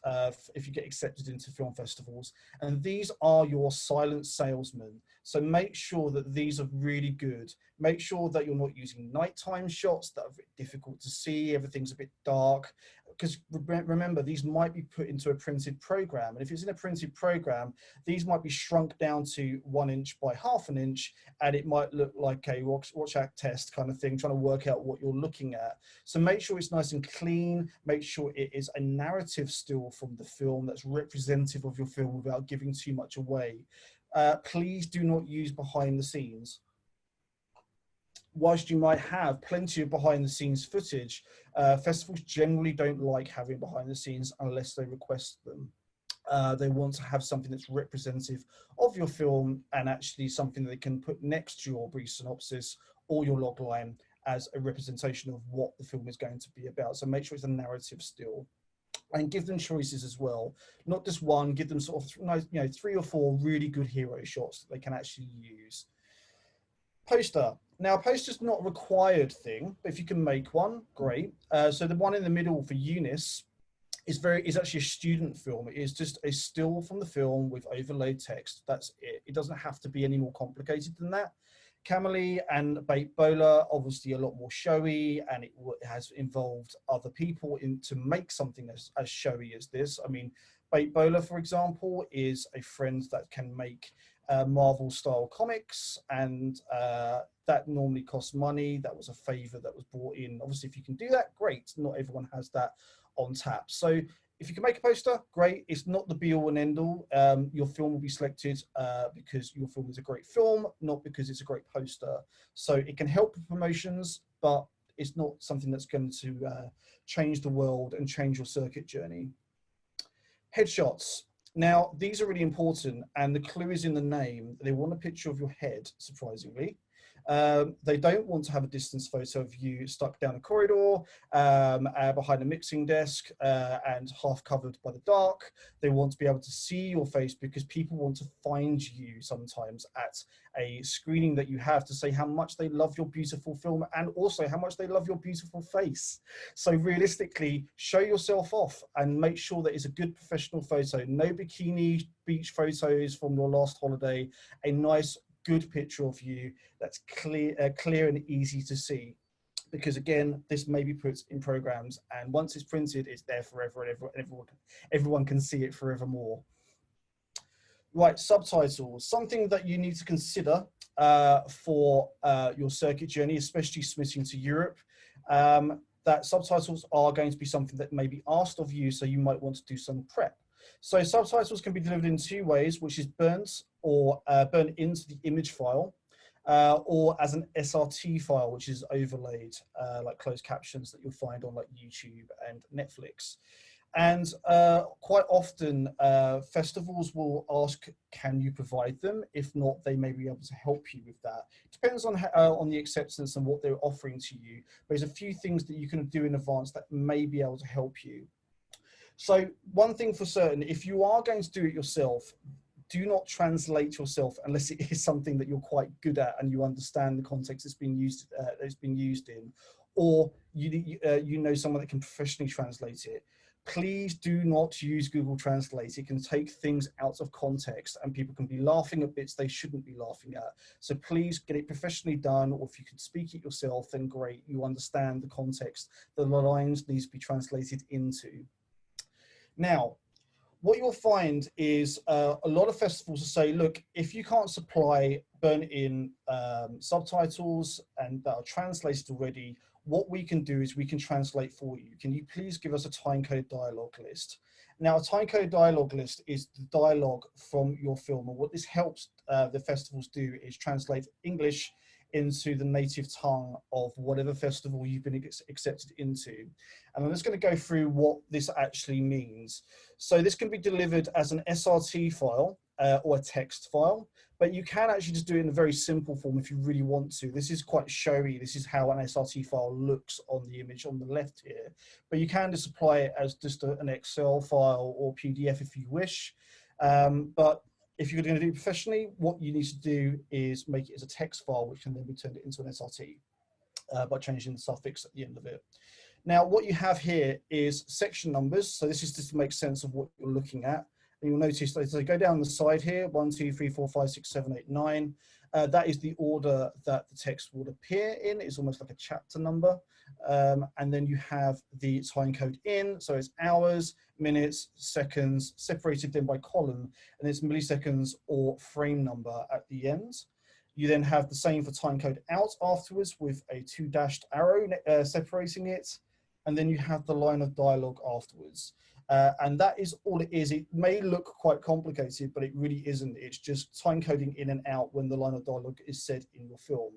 if you get accepted into film festivals, and these are your silent salesmen. So make sure that these are really good. Make sure that you're not using nighttime shots that are a bit difficult to see, everything's a bit dark, because remember, these might be put into a printed program. And if it's in a printed program, these might be shrunk down to 1 inch by 1/2 inch, and it might look like a Rorschach test kind of thing, trying to work out what you're looking at. So make sure it's nice and clean, make sure it is a narrative still from the film that's representative of your film without giving too much away. Please do not use behind the scenes. Whilst you might have plenty of behind the scenes footage, festivals generally don't like having behind the scenes unless they request them. They want to have something that's representative of your film and actually something that they can put next to your brief synopsis or your logline as a representation of what the film is going to be about. So make sure it's a narrative still. And give them choices as well, not just one. Give them sort of 3 or 4 really good hero shots that they can actually use. Poster. Now, poster's not a required thing, but if you can make one, great. So the one in the middle for Eunice is actually a student film. It is just a still from the film with overlaid text. That's it. It doesn't have to be any more complicated than that. Camille and Bait Bowler, obviously a lot more showy, and it has involved other people to make something as showy as this. I mean, Bait Bowler, for example, is a friend that can make Marvel style comics, and that normally costs money. That was a favor that was brought in. Obviously, if you can do that, great. Not everyone has that on tap. So if you can make a poster, great. It's not the be all and end all. Your film will be selected because your film is a great film, not because it's a great poster. So it can help with promotions, but it's not something that's going to change the world and change your circuit journey. Headshots. Now, these are really important, and the clue is in the name. They want a picture of your head, surprisingly. They don't want to have a distance photo of you stuck down a corridor, behind a mixing desk, and half covered by the dark. They want to be able to see your face because people want to find you sometimes at a screening that you have to say how much they love your beautiful film and also how much they love your beautiful face. So realistically, show yourself off and make sure that it's a good professional photo. No bikini beach photos from your last holiday, a nice good picture of you that's clear and easy to see, because again, this may be put in programs, and once it's printed, it's there forever, and everyone can see it forevermore. Right, subtitles, something that you need to consider for your circuit journey, especially submitting to Europe. That subtitles are going to be something that may be asked of you, so you might want to do some prep. So subtitles can be delivered in 2 ways, which is burnt into the image file, or as an SRT file, which is overlaid, like closed captions that you'll find on like YouTube and Netflix. And quite often, festivals will ask, can you provide them? If not, they may be able to help you with that. Depends on the acceptance and what they're offering to you. But there's a few things that you can do in advance that may be able to help you. So one thing for certain, if you are going to do it yourself, do not translate yourself unless it is something that you're quite good at and you understand the context it's being used in, or you know someone that can professionally translate it. Please do not use Google Translate. It can take things out of context and people can be laughing at bits they shouldn't be laughing at. So please get it professionally done, or if you can speak it yourself, then great, you understand the context the lines needs to be translated into. Now, what you'll find is a lot of festivals will say, look, if you can't supply burnt-in subtitles and that are translated already, what we can do is we can translate for you. Can you please give us a timecode dialogue list? Now, a timecode dialogue list is the dialogue from your film, and what this helps the festivals do is translate English into the native tongue of whatever festival you've been accepted into. And I'm just going to go through what this actually means. So this can be delivered as an SRT file or a text file, but you can actually just do it in a very simple form if you really want to. This is quite showy. This is how an SRT file looks on the image on the left here, but you can just apply it as just an Excel file or PDF if you wish. But if you're going to do it professionally, what you need to do is make it as a text file, which can then be turned into an SRT by changing the suffix at the end of it. Now, what you have here is section numbers. So this is just to make sense of what you're looking at. And you'll notice that as I go down the side here, 1, 2, 3, 4, 5, 6, 7, 8, 9. That is the order that the text would appear in. It's almost like a chapter number. And then you have the time code in. So it's hours, minutes, seconds, separated then by column, and it's milliseconds or frame number at the end. You then have the same for time code out afterwards with a 2 dashed arrow separating it. And then you have the line of dialogue afterwards. And that is all it is. It may look quite complicated, but it really isn't. It's just time coding in and out when the line of dialogue is said in your film.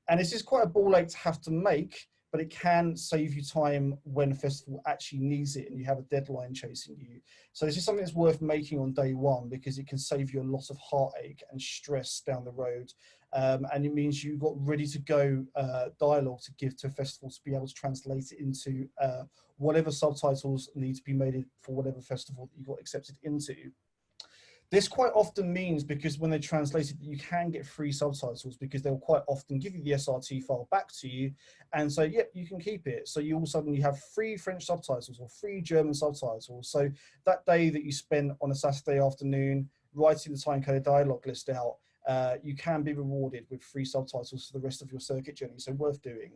And this is quite a ball ache to have to make, but it can save you time when a festival actually needs it and you have a deadline chasing you. So this is something that's worth making on day one because it can save you a lot of heartache and stress down the road. And it means you've got ready to go dialogue to give to a festival to be able to translate it into whatever subtitles need to be made for whatever festival that you got accepted into. This quite often means, because when they translate it, you can get free subtitles because they'll quite often give you the SRT file back to you and say, yep, you can keep it. So you all of a sudden you have free French subtitles or free German subtitles. So that day that you spend on a Saturday afternoon writing the timecode dialogue list out, you can be rewarded with free subtitles for the rest of your circuit journey. So worth doing.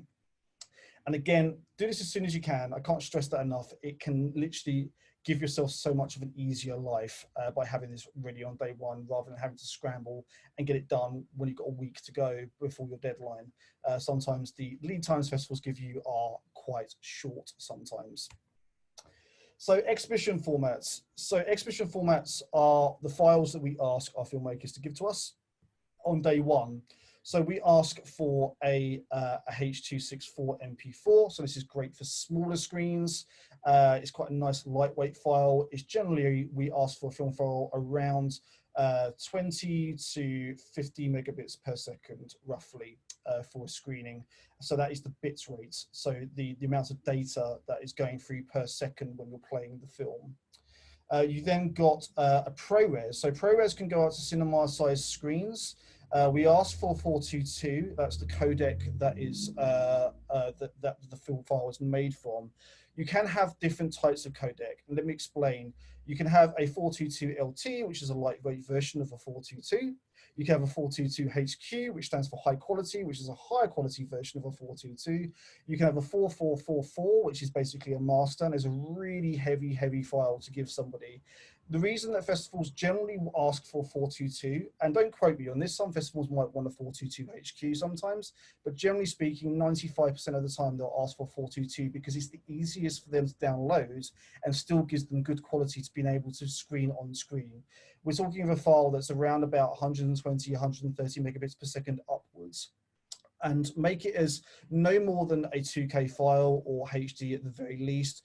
And again, do this as soon as you can. I can't stress that enough. It can literally give yourself so much of an easier life by having this ready on day one rather than having to scramble and get it done when you've got a week to go before your deadline. Sometimes the lead times festivals give you are quite short sometimes. So exhibition formats. So exhibition formats are the files that we ask our filmmakers to give to us on day one. So we ask for a H.264 MP4. So this is great for smaller screens. It's quite a nice lightweight file. It's generally, we ask for a film file around 20 to 50 megabits per second, roughly, for a screening. So that is the bit rate. So the amount of data that is going through per second when you're playing the film. You then got a ProRes. So ProRes can go out to cinema-sized screens. We asked for 422. That's the codec that is that the film file is made from. You can have different types of codec. And let me explain. You can have a 422 LT, which is a lightweight version of a 422. You can have a 422 HQ, which stands for high quality, which is a higher quality version of a 422. You can have a 4444, which is basically a master, and is a really heavy file to give somebody. The reason that festivals generally ask for 422, and don't quote me on this, some festivals might want a 422 HQ sometimes, but generally speaking, 95% of the time they'll ask for 422 because it's the easiest for them to download and still gives them good quality to being able to screen on screen. We're talking of a file that's around about 120, 130 megabits per second upwards. And make it as no more than a 2K file or HD at the very least.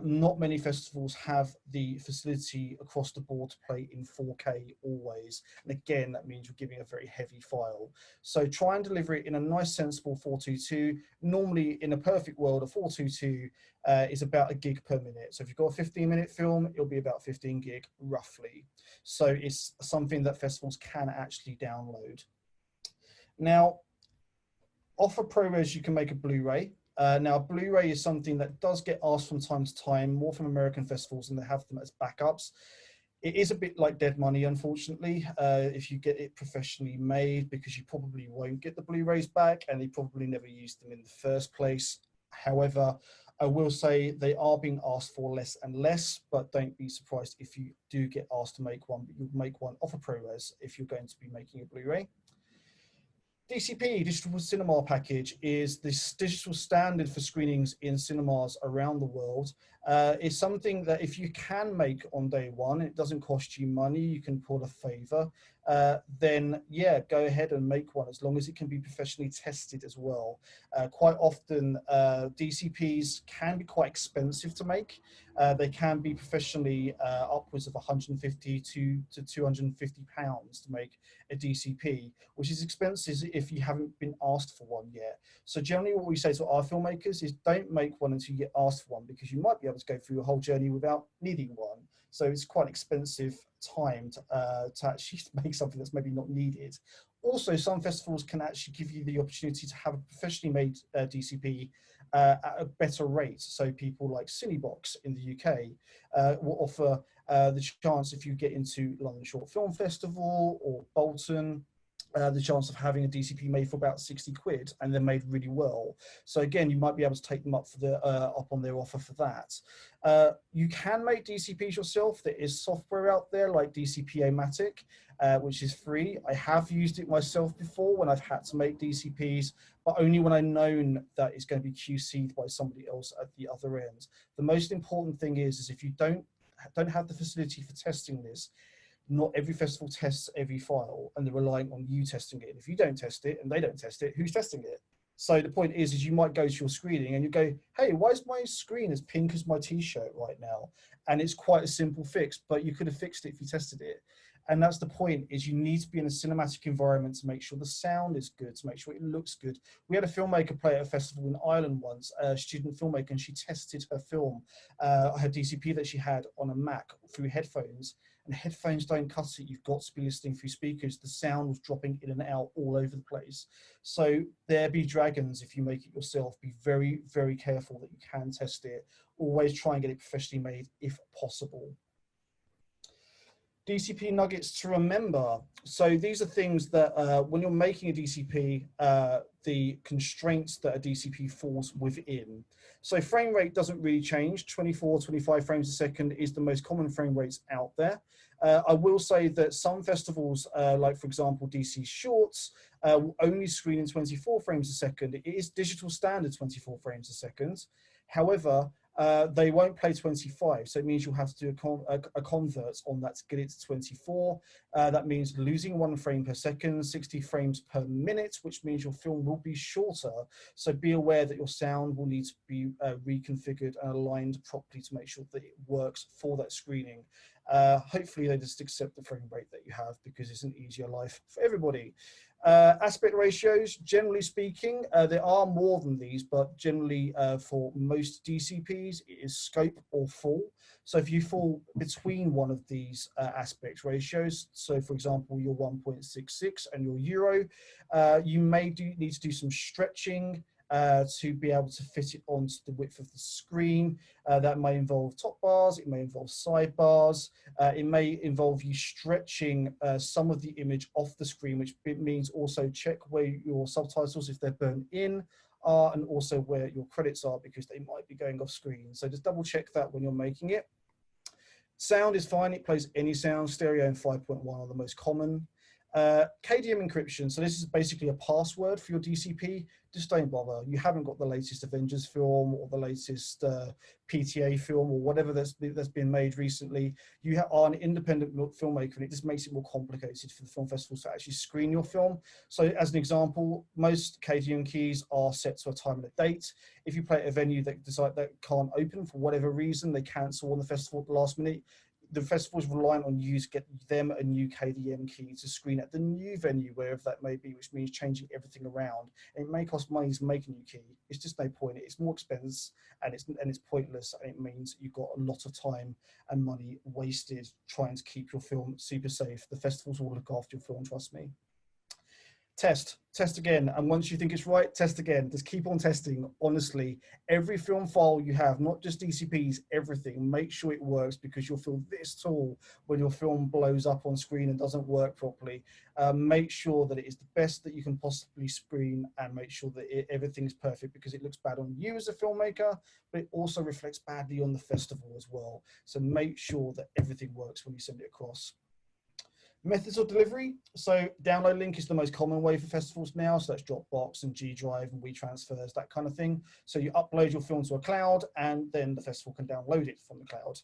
Not many festivals have the facility across the board to play in 4K always. And again, that means you're giving a very heavy file. So try and deliver it in a nice, sensible 422. Normally, in a perfect world, a 422 is about a gig per minute. So if you've got a 15-minute film, it'll be about 15 gig roughly. So it's something that festivals can actually download. Now, off of ProRes, you can make a Blu-ray. Now, Blu-ray is something that does get asked from time to time, more from American festivals, and they have them as backups. It is a bit like dead money, unfortunately, if you get it professionally made, because you probably won't get the Blu-rays back, and they probably never used them in the first place. However, I will say they are being asked for less and less, but don't be surprised if you do get asked to make one, but you'll make one off of ProRes if you're going to be making a Blu-ray. DCP, Digital Cinema Package, is this digital standard for screenings in cinemas around the world. It's something that if you can make on day one, it doesn't cost you money, you can pull a favor, then yeah, go ahead and make one, as long as it can be professionally tested as well. Quite often, DCPs can be quite expensive to make. They can be professionally upwards of 150 to 250 pounds to make a DCP, which is expensive if you haven't been asked for one yet. So generally what we say to our filmmakers is don't make one until you get asked for one, because you might be able to go through a whole journey without needing one. So it's quite an expensive time to actually make something that's maybe not needed. Also, some festivals can actually give you the opportunity to have a professionally made DCP at a better rate. So people like Cinebox in the UK will offer the chance, if you get into London Short Film Festival or Bolton, the chance of having a DCP made for about 60 quid, and they're made really well. So again, you might be able to take them up for the up on their offer for that. You can make DCPs yourself. There is software out there like DCP-O-Matic, which is free. I have used it myself before when I've had to make DCPs, but only when I've known that it's going to be QC'd by somebody else at the other end. The most important thing is if you don't have the facility for testing this, not every festival tests every file, and they're relying on you testing it. And if you don't test it and they don't test it, who's testing it? So the point is you might go to your screening and you go, hey, why is my screen as pink as my t-shirt right now? And it's quite a simple fix, but you could have fixed it if you tested it. And that's the point, is you need to be in a cinematic environment to make sure the sound is good, to make sure it looks good. We had a filmmaker play at a festival in Ireland once, a student filmmaker, and she tested her film, her DCP that she had on a Mac through headphones. And headphones don't cut it. You've got to be listening through speakers. The sound was dropping in and out all over the place. So there be dragons if you make it yourself. Be very, very careful that you can test it. Always try and get it professionally made if possible. DCP nuggets to remember. So these are things that when you're making a DCP, the constraints that a DCP falls within. So frame rate doesn't really change. 24, 25 frames a second is the most common frame rates out there. I will say that some festivals, like for example, DC Shorts, will only screen in 24 frames a second. It is digital standard 24 frames a second. However, they won't play 25, so it means you'll have to do a convert on that to get it to 24. That means losing 1 frame per second, 60 frames per minute, which means your film will be shorter. So be aware that your sound will need to be reconfigured and aligned properly to make sure that it works for that screening. Hopefully they just accept the frame rate that you have, because it's an easier life for everybody. Aspect ratios, generally speaking, there are more than these, but generally for most DCPs, it is scope or full. So if you fall between one of these aspect ratios, so for example, your 1.66 and your Euro, you may need to do some stretching to be able to fit it onto the width of the screen. That may involve top bars, it may involve sidebars, it may involve you stretching some of the image off the screen, which means also check where your subtitles, if they're burnt in, are, and also where your credits are, because they might be going off screen. So just double check that when you're making it. Sound is fine, it plays any sound. Stereo and 5.1 are the most common. KDM encryption, so this is basically a password for your DCP. Just don't bother. You haven't got the latest Avengers film or the latest PTA film or whatever that's been made recently. You are an independent filmmaker, and it just makes it more complicated for the film festivals to actually screen your film. So as an example, most KDM keys are set to a time and a date. If you play at a venue that can't open for whatever reason, they cancel on the festival at the last minute, the festival is reliant on you to get them a new KDM key to screen at the new venue, wherever that may be, which means changing everything around. And it may cost money to make a new key. It's just no point. It's more expense, and it's pointless, and it means you've got a lot of time and money wasted trying to keep your film super safe. The festivals will look after your film, trust me. Test again, and once you think it's right, test again. Just keep on testing. Honestly, every film file you have, not just DCPs, everything, make sure it works, because you'll feel this tall when your film blows up on screen and doesn't work properly. Make sure that it is the best that you can possibly screen, and make sure that everything is perfect, because it looks bad on you as a filmmaker, but it also reflects badly on the festival as well. So make sure that everything works when you send it across. Methods of delivery. So download link is the most common way for festivals now. So that's Dropbox and G Drive and WeTransfers, that kind of thing. So you upload your film to a cloud and then the festival can download it from the cloud.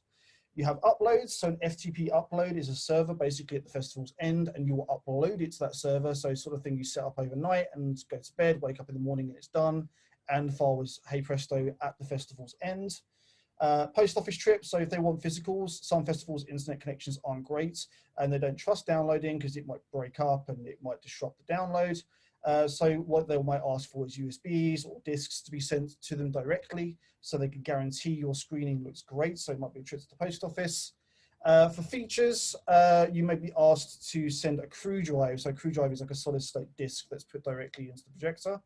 You have uploads. So an FTP upload is a server basically at the festival's end and you will upload it to that server. So sort of thing you set up overnight and go to bed, wake up in the morning and it's done. And the file was, hey presto, at the festival's end. Post office trips, so if they want physicals, some festivals' internet connections aren't great and they don't trust downloading because it might break up and it might disrupt the download. So what they might ask for is USBs or discs to be sent to them directly so they can guarantee your screening looks great. So it might be a trip to the post office. For features, you may be asked to send a crew drive. So a crew drive is like a solid state disk that's put directly into the projector.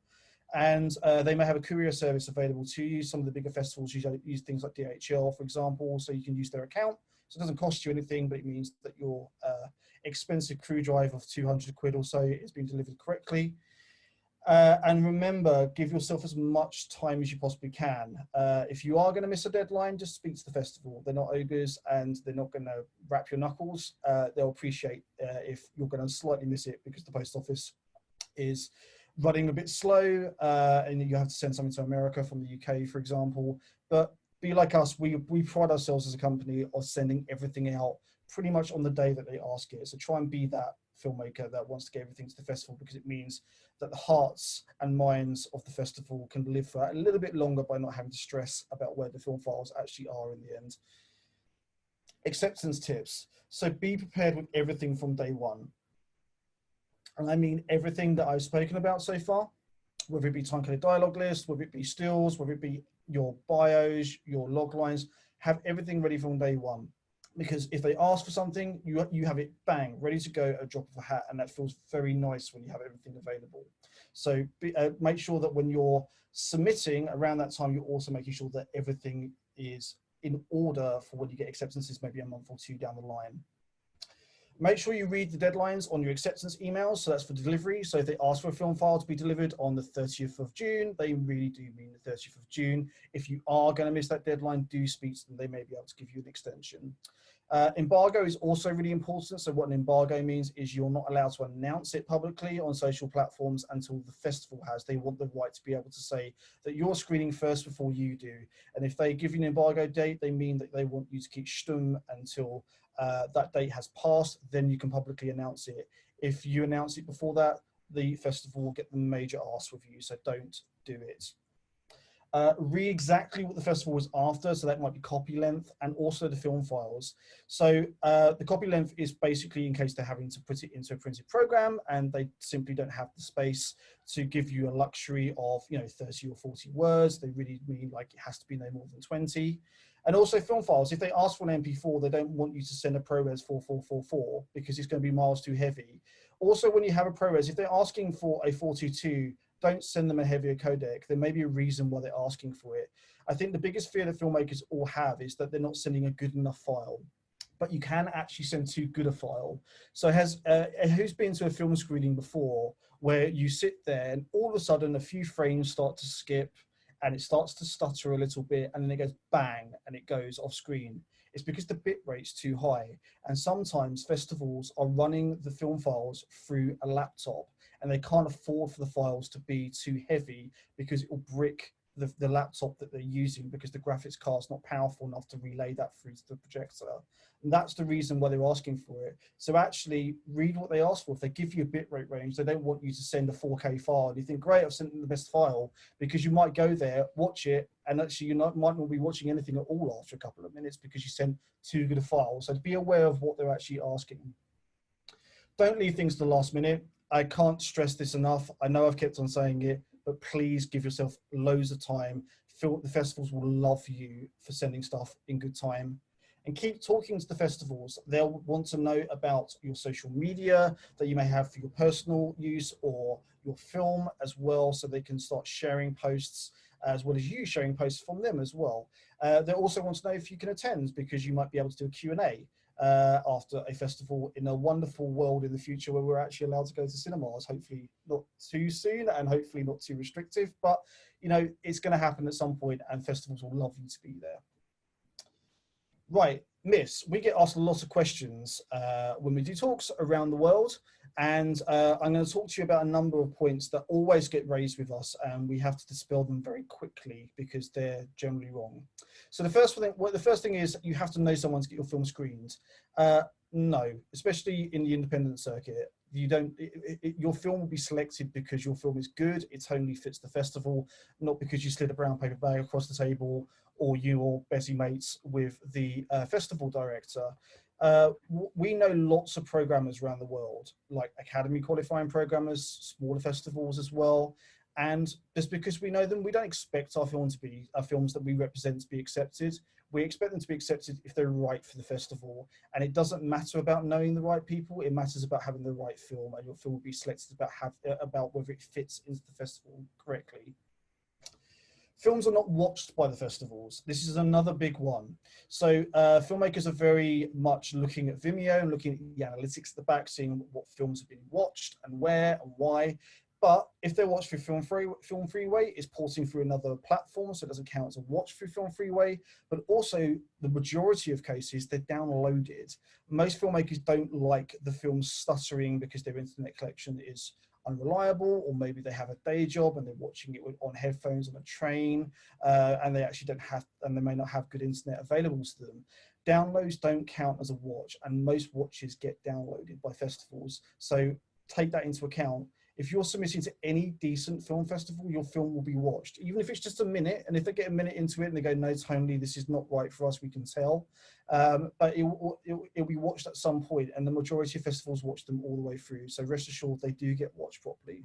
And they may have a courier service available to you. Some of the bigger festivals use things like DHL, for example, so you can use their account. So it doesn't cost you anything, but it means that your expensive crew drive of 200 quid or so is being delivered correctly. And remember, give yourself as much time as you possibly can. If you are going to miss a deadline, just speak to the festival. They're not ogres and they're not going to wrap your knuckles. They'll appreciate if you're going to slightly miss it because the post office is running a bit slow and you have to send something to America from the UK, for example. But be like us, we pride ourselves as a company of sending everything out pretty much on the day that they ask it. So try and be that filmmaker that wants to get everything to the festival, because it means that the hearts and minds of the festival can live for a little bit longer by not having to stress about where the film files actually are in the end. Acceptance tips. So be prepared with everything from day one. And I mean everything that I've spoken about so far, whether it be time-coded dialogue list, whether it be stills, whether it be your bios, your log lines, have everything ready from day one. Because if they ask for something, you have it bang, ready to go at a drop of a hat, and that feels very nice when you have everything available. So make sure that when you're submitting around that time, you're also making sure that everything is in order for when you get acceptances, maybe a month or two down the line. Make sure you read the deadlines on your acceptance emails. So that's for delivery. So if they ask for a film file to be delivered on the 30th of June, they really do mean the 30th of June. If you are going to miss that deadline, do speak to them. They may be able to give you an extension. Embargo is also really important. So what an embargo means is you're not allowed to announce it publicly on social platforms until the festival has. They want the right to be able to say that you're screening first before you do. And if they give you an embargo date, they mean that they want you to keep stum until that date has passed, then you can publicly announce it. If you announce it before that, the festival will get the major arse with you, so don't do it. Read exactly what the festival was after, so that might be copy length and also the film files. So the copy length is basically in case they're having to put it into a printed program and they simply don't have the space to give you a luxury of 30 or 40 words. They really mean like it has to be no more than 20. And also film files, if they ask for an MP4, they don't want you to send a ProRes 4444 because it's going to be miles too heavy. Also, when you have a ProRes, if they're asking for a 422, don't send them a heavier codec. There may be a reason why they're asking for it. I think the biggest fear that filmmakers all have is that they're not sending a good enough file, but you can actually send too good a file. So who's been to a film screening before where you sit there and all of a sudden a few frames start to skip and it starts to stutter a little bit and then it goes bang and it goes off screen? It's because the bit rate's too high. And sometimes festivals are running the film files through a laptop and they can't afford for the files to be too heavy because it will brick the laptop that they're using because the graphics card's not powerful enough to relay that through to the projector. And that's the reason why they're asking for it. So actually read what they ask for. If they give you a bitrate range, they don't want you to send a 4K file. And you think, great, I've sent them the best file, because you might go there, watch it, and actually might not be watching anything at all after a couple of minutes because you sent too good a file. So be aware of what they're actually asking. Don't leave things to the last minute. I can't stress this enough. I know I've kept on saying it, but please give yourself loads of time. The festivals will love you for sending stuff in good time. And keep talking to the festivals. They'll want to know about your social media that you may have for your personal use or your film as well, so they can start sharing posts as well as you sharing posts from them as well. They'll also want to know if you can attend, because you might be able to do a Q&A after a festival in a wonderful world in the future where we're actually allowed to go to cinemas, hopefully not too soon and hopefully not too restrictive, but it's going to happen at some point and festivals will love you to be there. Right, myths. We get asked a lot of questions when we do talks around the world, and I'm going to talk to you about a number of points that always get raised with us, and we have to dispel them very quickly because they're generally wrong. So the first thing is you have to know someone to get your film screened. No, especially in the independent circuit. You don't. Your film will be selected because your film is good. It totally fits the festival, not because you slid a brown paper bag across the table or you're Betty mates with the festival director. We know lots of programmers around the world, like academy qualifying programmers, smaller festivals as well. And just because we know them, we don't expect our films that we represent to be accepted. We expect them to be accepted if they're right for the festival. And it doesn't matter about knowing the right people. It matters about having the right film, and your film will be selected about whether it fits into the festival correctly. Films are not watched by the festivals. This is another big one. So filmmakers are very much looking at Vimeo and looking at the analytics at the back, seeing what films have been watched and where and why. But if they're watched through Film Freeway, it's porting through another platform, so it doesn't count as a watch through Film Freeway. But also, the majority of cases, they're downloaded. Most filmmakers don't like the film stuttering because their internet connection is unreliable, or maybe they have a day job and they're watching it on headphones on a train, and they actually don't have, and they may not have good internet available to them. Downloads don't count as a watch, and most watches get downloaded by festivals. So take that into account. If you're submitting to any decent film festival, your film will be watched, even if it's just a minute. And if they get a minute into it and they go, no, Tony, this is not right for us, we can tell. But it'll be watched at some point, and the majority of festivals watch them all the way through. So rest assured, they do get watched properly.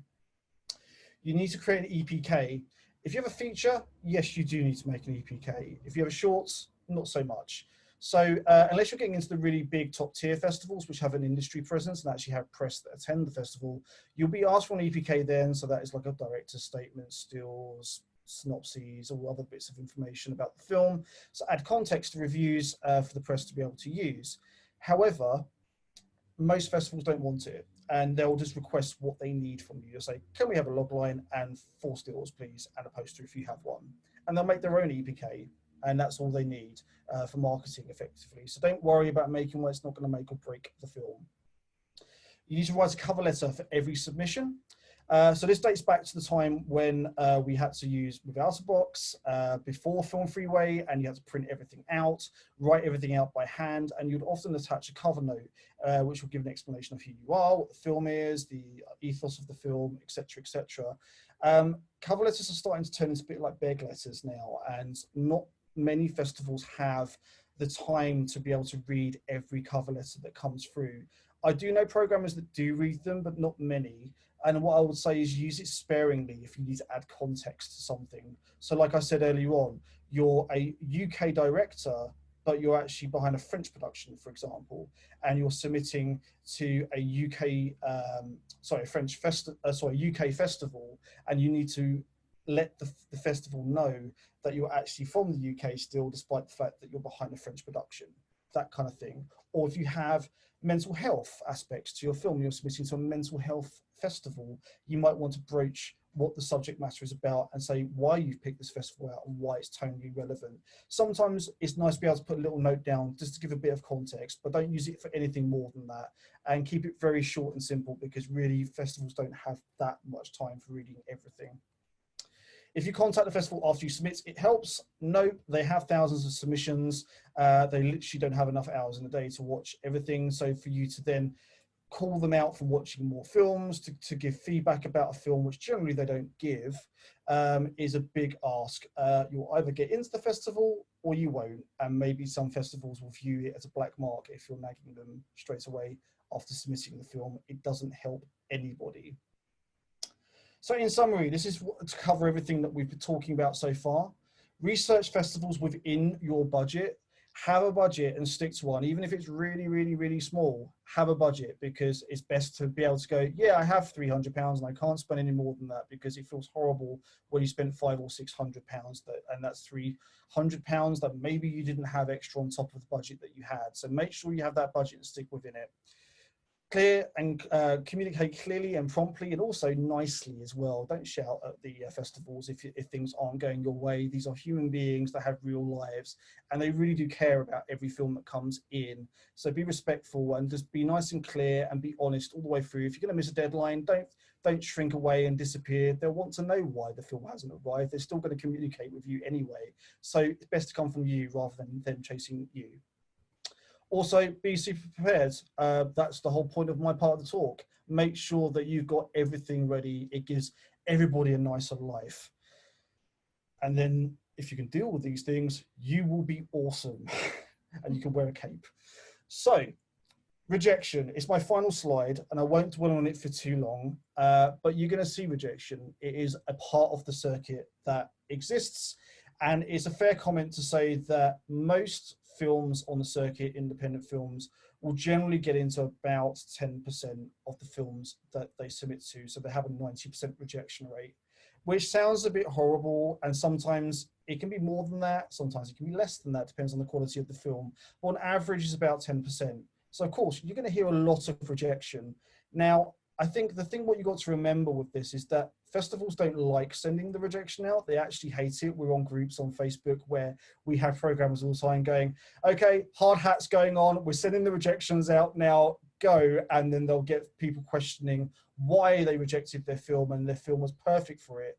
You need to create an EPK. If you have a feature, yes, you do need to make an EPK. If you have a shorts, not so much. So unless you're getting into the really big top tier festivals, which have an industry presence and actually have press that attend the festival, you'll be asked for an EPK then. So that is like a director's statement, stills, synopses, or other bits of information about the film. So add context to reviews for the press to be able to use. However, most festivals don't want it, and they'll just request what they need from you. They'll say, can we have a logline and 4 stills, please, and a poster if you have one. And they'll make their own EPK. And that's all they need for marketing effectively. So don't worry about making one. It's not going to make or break the film. You need to write a cover letter for every submission. So this dates back to the time when we had to use Without a Box before Film Freeway, and you had to print everything out, write everything out by hand, and you'd often attach a cover note, which will give an explanation of who you are, what the film is, the ethos of the film, etc., etc. Cover letters are starting to turn into a bit like beg letters now, and not many festivals have the time to be able to read every cover letter that comes through. I do know programmers that do read them, but not many. And what I would say is use it sparingly if you need to add context to something. So like I said earlier on, you're a UK director, but you're actually behind a French production, for example, and you're submitting to a UK festival, and you need to let the festival know that you're actually from the UK still, despite the fact that you're behind a French production, that kind of thing. Or if you have mental health aspects to your film, you're submitting to a mental health festival, you might want to broach what the subject matter is about and say why you've picked this festival out and why it's totally relevant. Sometimes it's nice to be able to put a little note down just to give a bit of context, but don't use it for anything more than that, and keep it very short and simple, because really festivals don't have that much time for reading everything. If you contact the festival after you submit, it helps. No, they have thousands of submissions. They literally don't have enough hours in the day to watch everything. So for you to then call them out from watching more films, to give feedback about a film, which generally they don't give, is a big ask. You'll either get into the festival or you won't. And maybe some festivals will view it as a black mark if you're nagging them straight away after submitting the film. It doesn't help anybody. So in summary, this is to cover everything that we've been talking about so far. Research festivals within your budget. Have a budget and stick to one, even if it's really, really, really small. Have a budget, because it's best to be able to go, yeah, I have £300 and I can't spend any more than that, because it feels horrible when you spend £500 or £600, and that's £300 that maybe you didn't have extra on top of the budget that you had. So make sure you have that budget and stick within it. Clear and communicate clearly and promptly, and also nicely as well. Don't shout at the festivals if things aren't going your way. These are human beings that have real lives, and they really do care about every film that comes in. So be respectful and just be nice and clear and be honest all the way through. If you're going to miss a deadline, don't shrink away and disappear. They'll want to know why the film hasn't arrived. They're still going to communicate with you anyway. So it's best to come from you rather than them chasing you. Also, be super prepared. That's the whole point of my part of the talk. Make sure that you've got everything ready. It gives everybody a nicer life. And then if you can deal with these things, you will be awesome. And you can wear a cape. So, rejection is my final slide, and I won't dwell on it for too long, but you're going to see rejection. It is a part of the circuit that exists, and it's a fair comment to say that most films on the circuit, independent films, will generally get into about 10% of the films that they submit to. So they have a 90% rejection rate, which sounds a bit horrible. And sometimes it can be more than that. Sometimes it can be less than that, depends on the quality of the film. But on average, it's about 10%. So of course, you're going to hear a lot of rejection. Now, I think the thing what you got to remember with this is that festivals don't like sending the rejection out. They actually hate it. We're on groups on Facebook where we have programmers all the time going, okay, hard hat's going on. We're sending the rejections out now, go. And then they'll get people questioning why they rejected their film and their film was perfect for it.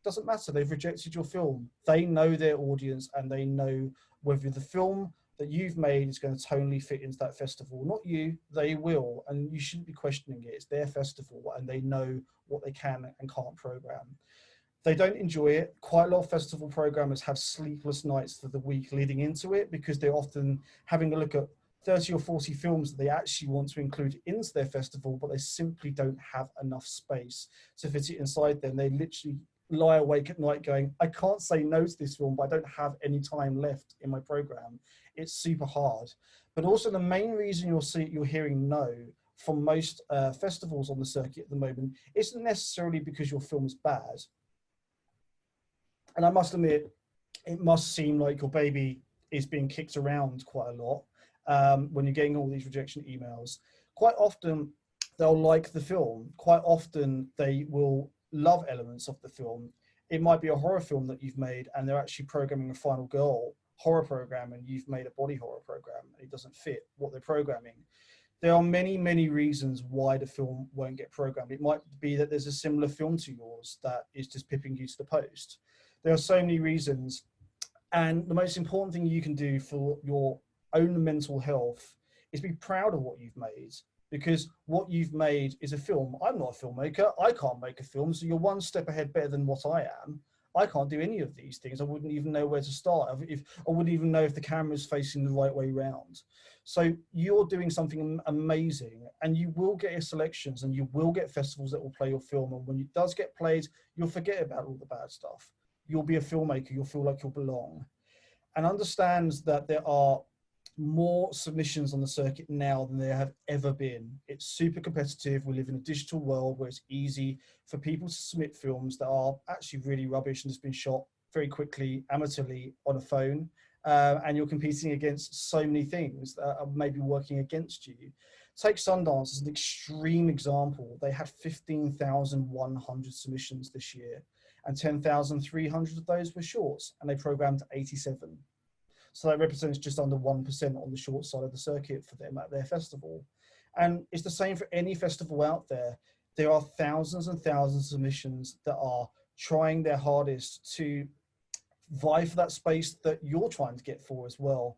Doesn't matter. They've rejected your film. They know their audience and they know whether the film that you've made is going to tonally fit into that festival. Not you, they will, and you shouldn't be questioning it. It's their festival and they know what they can and can't program. They don't enjoy it. Quite a lot of festival programmers have sleepless nights for the week leading into it because they're often having a look at 30 or 40 films that they actually want to include into their festival, but they simply don't have enough space to fit it inside them. They literally lie awake at night going, I can't say no to this film, but I don't have any time left in my program. It's super hard. But also the main reason you're hearing no from most festivals on the circuit at the moment isn't necessarily because your film is bad. And I must admit, it must seem like your baby is being kicked around quite a lot when you're getting all these rejection emails. Quite often they'll like the film. Quite often they will love elements of the film. It might be a horror film that you've made and they're actually programming a Final Girl horror program and you've made a body horror program and it doesn't fit what they're programming. There are many, many reasons why the film won't get programmed. It might be that there's a similar film to yours that is just pipping you to the post. There are so many reasons. And the most important thing you can do for your own mental health is be proud of what you've made, because what you've made is a film. I'm not a filmmaker. I can't make a film. So you're one step ahead better than what I am. I can't do any of these things. I wouldn't even know where to start. I wouldn't even know if the camera's facing the right way round. So you're doing something amazing, and you will get your selections and you will get festivals that will play your film. And when it does get played, you'll forget about all the bad stuff. You'll be a filmmaker. You'll feel like you'll belong. And understand that there are more submissions on the circuit now than there have ever been. It's super competitive. We live in a digital world where it's easy for people to submit films that are actually really rubbish and has been shot very quickly, amateurly on a phone. And you're competing against so many things that are maybe working against you. Take Sundance as an extreme example. They had 15,100 submissions this year, and 10,300 of those were shorts, and they programmed 87. So that represents just under 1% on the short side of the circuit for them at their festival. And it's the same for any festival out there. There are thousands and thousands of submissions that are trying their hardest to vie for that space that you're trying to get for as well.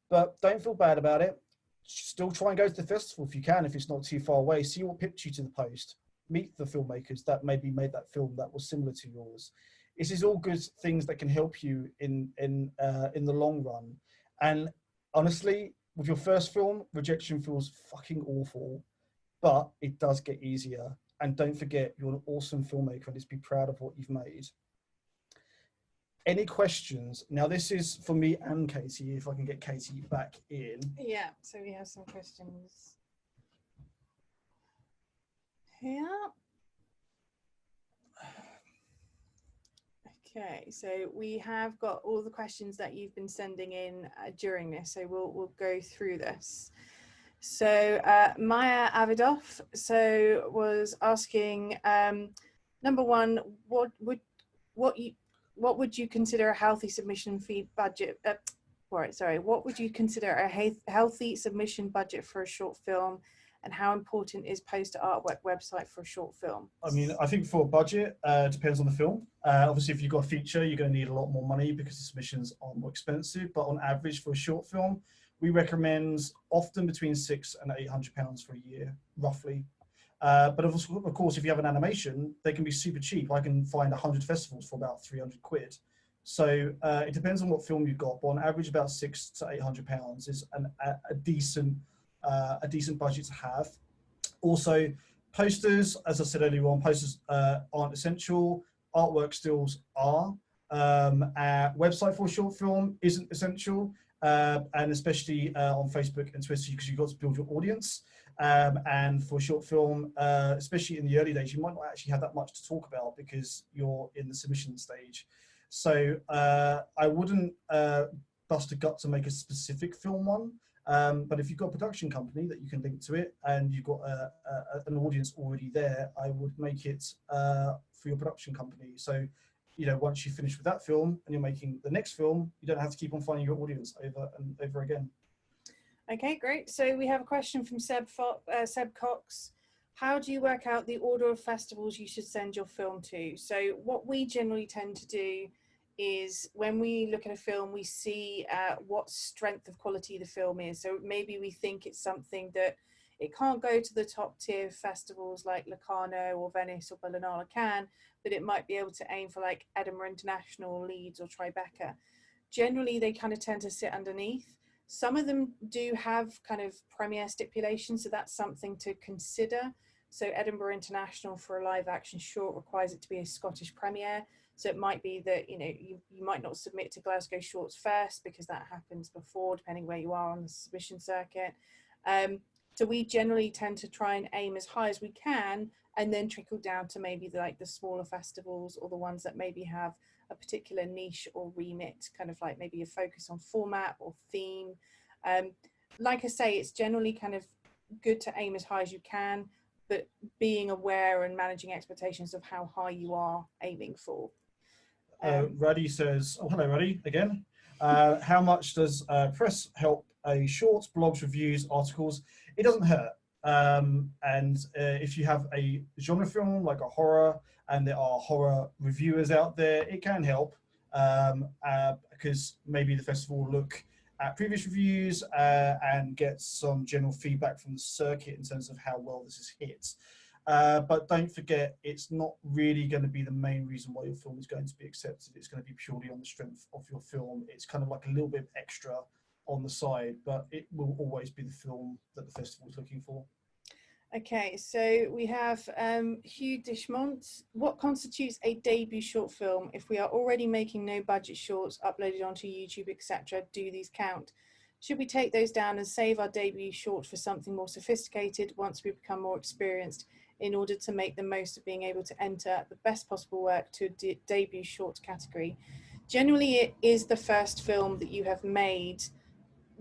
But don't feel bad about it. Still try and go to the festival if you can, if it's not too far away. See what pipped you to the post. Meet the filmmakers that maybe made that film that was similar to yours. This is all good things that can help you in the long run. And honestly, with your first film, rejection feels fucking awful, but it does get easier. And don't forget, you're an awesome filmmaker and just be proud of what you've made. Any questions? Now this is for me and Katie, if I can get Katie back in. Yeah, so we have some questions here. Okay, so we have got all the questions that you've been sending in during this, so we'll go through this. So Maya Avidoff was asking, number one, what would you consider a healthy submission fee budget? What would you consider a healthy submission budget for a short film, and how important is poster artwork website for a short film? I mean, I think for a budget, depends on the film. Obviously, if you've got a feature, you're going to need a lot more money because the submissions are more expensive. But on average, for a short film, we recommend often between £600 and £800 for a year, roughly. But of course, if you have an animation, they can be super cheap. I can find 100 festivals for about 300 quid. So it depends on what film you've got, but on average, about £600 to £800 is a decent budget to have. Also, posters, as I said earlier on, posters aren't essential. Artwork stills are. Our website for a short film isn't essential, and especially on Facebook and Twitter, because you've got to build your audience. And for a short film, especially in the early days, you might not actually have that much to talk about because you're in the submission stage. So I wouldn't bust a gut to make a specific film one. But if you've got a production company that you can link to it and you've got an audience already there, I would make it for your production company. So, you know, once you finish with that film and you're making the next film, you don't have to keep on finding your audience over and over again. Okay, great. So we have a question from Seb Cox. How do you work out the order of festivals you should send your film to? So what we generally tend to do is when we look at a film, we see what strength of quality the film is. So maybe we think it's something that it can't go to the top tier festivals like Locarno or Venice or Bignell or Cannes, but it might be able to aim for like Edinburgh International, Leeds or Tribeca. Generally, they kind of tend to sit underneath. Some of them do have kind of premiere stipulations, so that's something to consider. So Edinburgh International for a live action short requires it to be a Scottish premiere. So it might be that, you know, you might not submit to Glasgow Shorts first because that happens before, depending where you are on the submission circuit. So we generally tend to try and aim as high as we can and then trickle down to maybe the smaller festivals or the ones that maybe have a particular niche or remit, kind of like maybe a focus on format or theme. Like I say, it's generally kind of good to aim as high as you can, but being aware and managing expectations of how high you are aiming for. Ruddy says, oh, hello, Ruddy, again. How much does press help a short, blogs, reviews, articles? It doesn't hurt. If you have a genre film like a horror and there are horror reviewers out there, it can help because maybe the festival will look at previous reviews and get some general feedback from the circuit in terms of how well this is hit. But don't forget, it's not really going to be the main reason why your film is going to be accepted. It's going to be purely on the strength of your film. It's kind of like a little bit extra on the side, but it will always be the film that the festival is looking for. Okay, so we have Hugh Dishmont. What constitutes a debut short film? If we are already making no budget shorts uploaded onto YouTube, etc., do these count? Should we take those down and save our debut short for something more sophisticated once we become more experienced in order to make the most of being able to enter the best possible work to a debut short category? Generally, it is the first film that you have made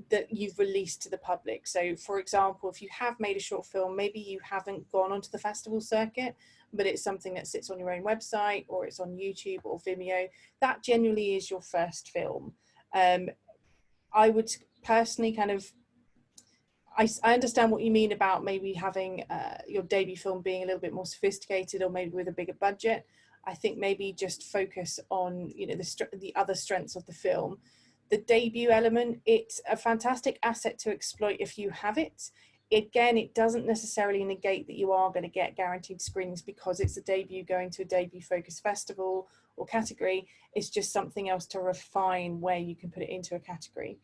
that you've released to the public. So for example, if you have made a short film, maybe you haven't gone onto the festival circuit, but it's something that sits on your own website or it's on YouTube or Vimeo, that generally is your first film. I would personally kind of, I understand what you mean about maybe having your debut film being a little bit more sophisticated or maybe with a bigger budget. I think maybe just focus on, you know, the other strengths of the film. The debut element, it's a fantastic asset to exploit if you have it. Again, it doesn't necessarily negate that you are going to get guaranteed screenings because it's a debut going to a debut focused festival or category. It's just something else to refine where you can put it into a category.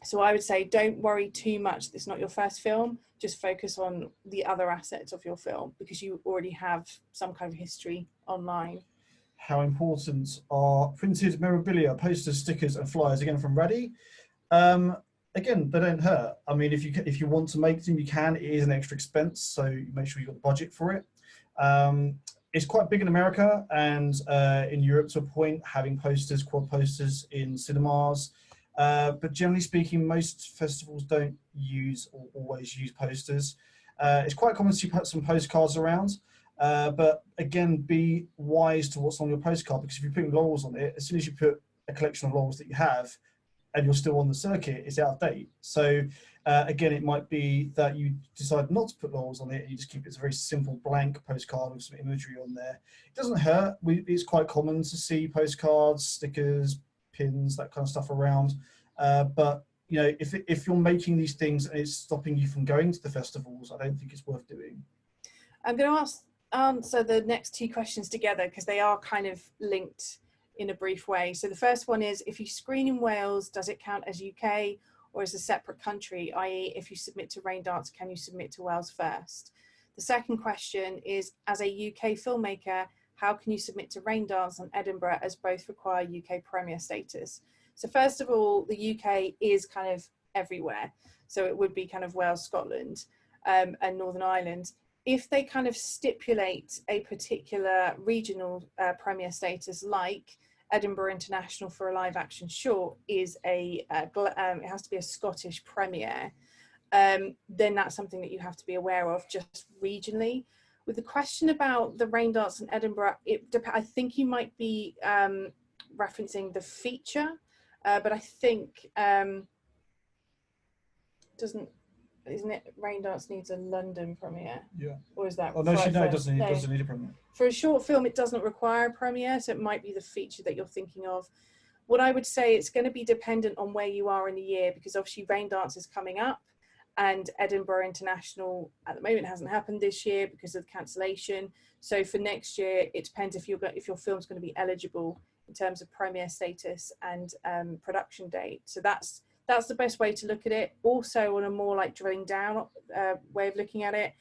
So I would say don't worry too much that it's not your first film. Just focus on the other assets of your film because you already have some kind of history online. How important are printed memorabilia, posters, stickers, and flyers? Again, from Raddy. Again, they don't hurt. I mean, if you want to make them, you can. It is an extra expense, so make sure you've got the budget for it. It's quite big in America and in Europe to a point, having posters, quad posters in cinemas But generally speaking, most festivals don't use or always use posters. It's quite common to put some postcards around, but again, be wise to what's on your postcard, because if you're putting laurels on it, as soon as you put a collection of laurels that you have and you're still on the circuit, it's out of date. So again, it might be that you decide not to put laurels on it and you just keep it as a very simple blank postcard with some imagery on there. It doesn't hurt. It's quite common to see postcards, stickers, pins, that kind of stuff around. But you know, if you're making these things and it's stopping you from going to the festivals, I don't think it's worth doing. I'm going to answer the next two questions together because they are kind of linked in a brief way. So the first one is, if you screen in Wales, does it count as UK or as a separate country? I.e., if you submit to Raindance, can you submit to Wales first? The second question is, as a UK filmmaker, how can you submit to Raindance and Edinburgh, as both require UK Premier status? So first of all, the UK is kind of everywhere. So it would be kind of Wales, Scotland, and Northern Ireland. If they kind of stipulate a particular regional Premier status, like Edinburgh International for a live action short is it has to be a Scottish premiere, then that's something that you have to be aware of just regionally. With the question about the Raindance in Edinburgh, I think you might be referencing the feature, but I think isn't it Raindance needs a London premiere? Yeah. Or is that? Oh no, it doesn't need a premiere. For a short film, it doesn't require a premiere, so it might be the feature that you're thinking of. What I would say, it's going to be dependent on where you are in the year, because obviously Raindance is coming up, and Edinburgh International at the moment hasn't happened this year because of the cancellation. So for next year, it depends if your film's going to be eligible in terms of premiere status and production date. So that's the best way to look at it. Also, on a more like drilling down way of looking at it,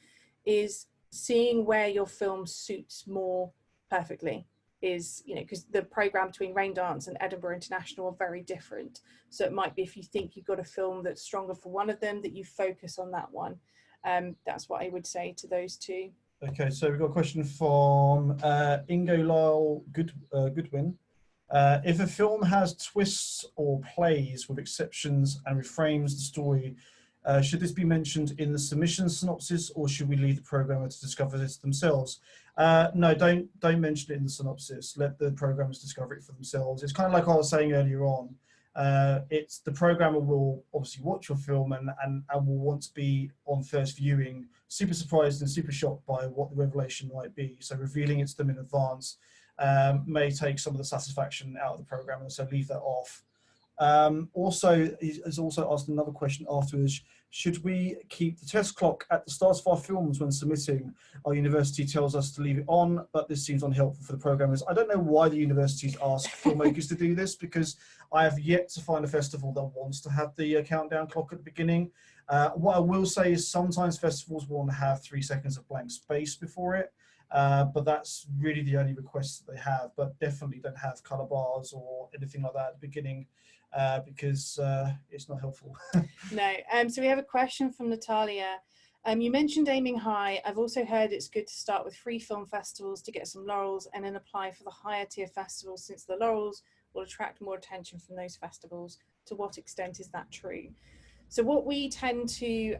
is seeing where your film suits more perfectly. Is, you know, because the program between Raindance and Edinburgh International are very different. So it might be, if you think you've got a film that's stronger for one of them, that you focus on that one. That's what I would say to those two. Okay, so we've got a question from Ingo Lyle Goodwin. If a film has twists or plays with exceptions and reframes the story, should this be mentioned in the submission synopsis, or should we leave the programmer to discover this themselves? No, don't mention it in the synopsis. Let the programmers discover it for themselves. It's kind of like I was saying earlier on. It's the programmer will obviously watch your film and will want to be on first viewing, super surprised and super shocked by what the revelation might be. So revealing it to them in advance may take some of the satisfaction out of the programmer, so leave that off. Also, he has also asked another question afterwards. Should we keep the test clock at the start of our films when submitting? Our university tells us to leave it on, but this seems unhelpful for the programmers. I don't know why the universities ask filmmakers to do this, because I have yet to find a festival that wants to have the countdown clock at the beginning. What I will say is sometimes festivals want to have 3 seconds of blank space before it. But that's really the only request that they have, but definitely don't have color bars or anything like that at the beginning, because it's not helpful. No, so we have a question from Natalia. You mentioned aiming high. I've also heard it's good to start with free film festivals to get some laurels and then apply for the higher tier festivals, since the laurels will attract more attention from those festivals. To what extent is that true? So what we tend to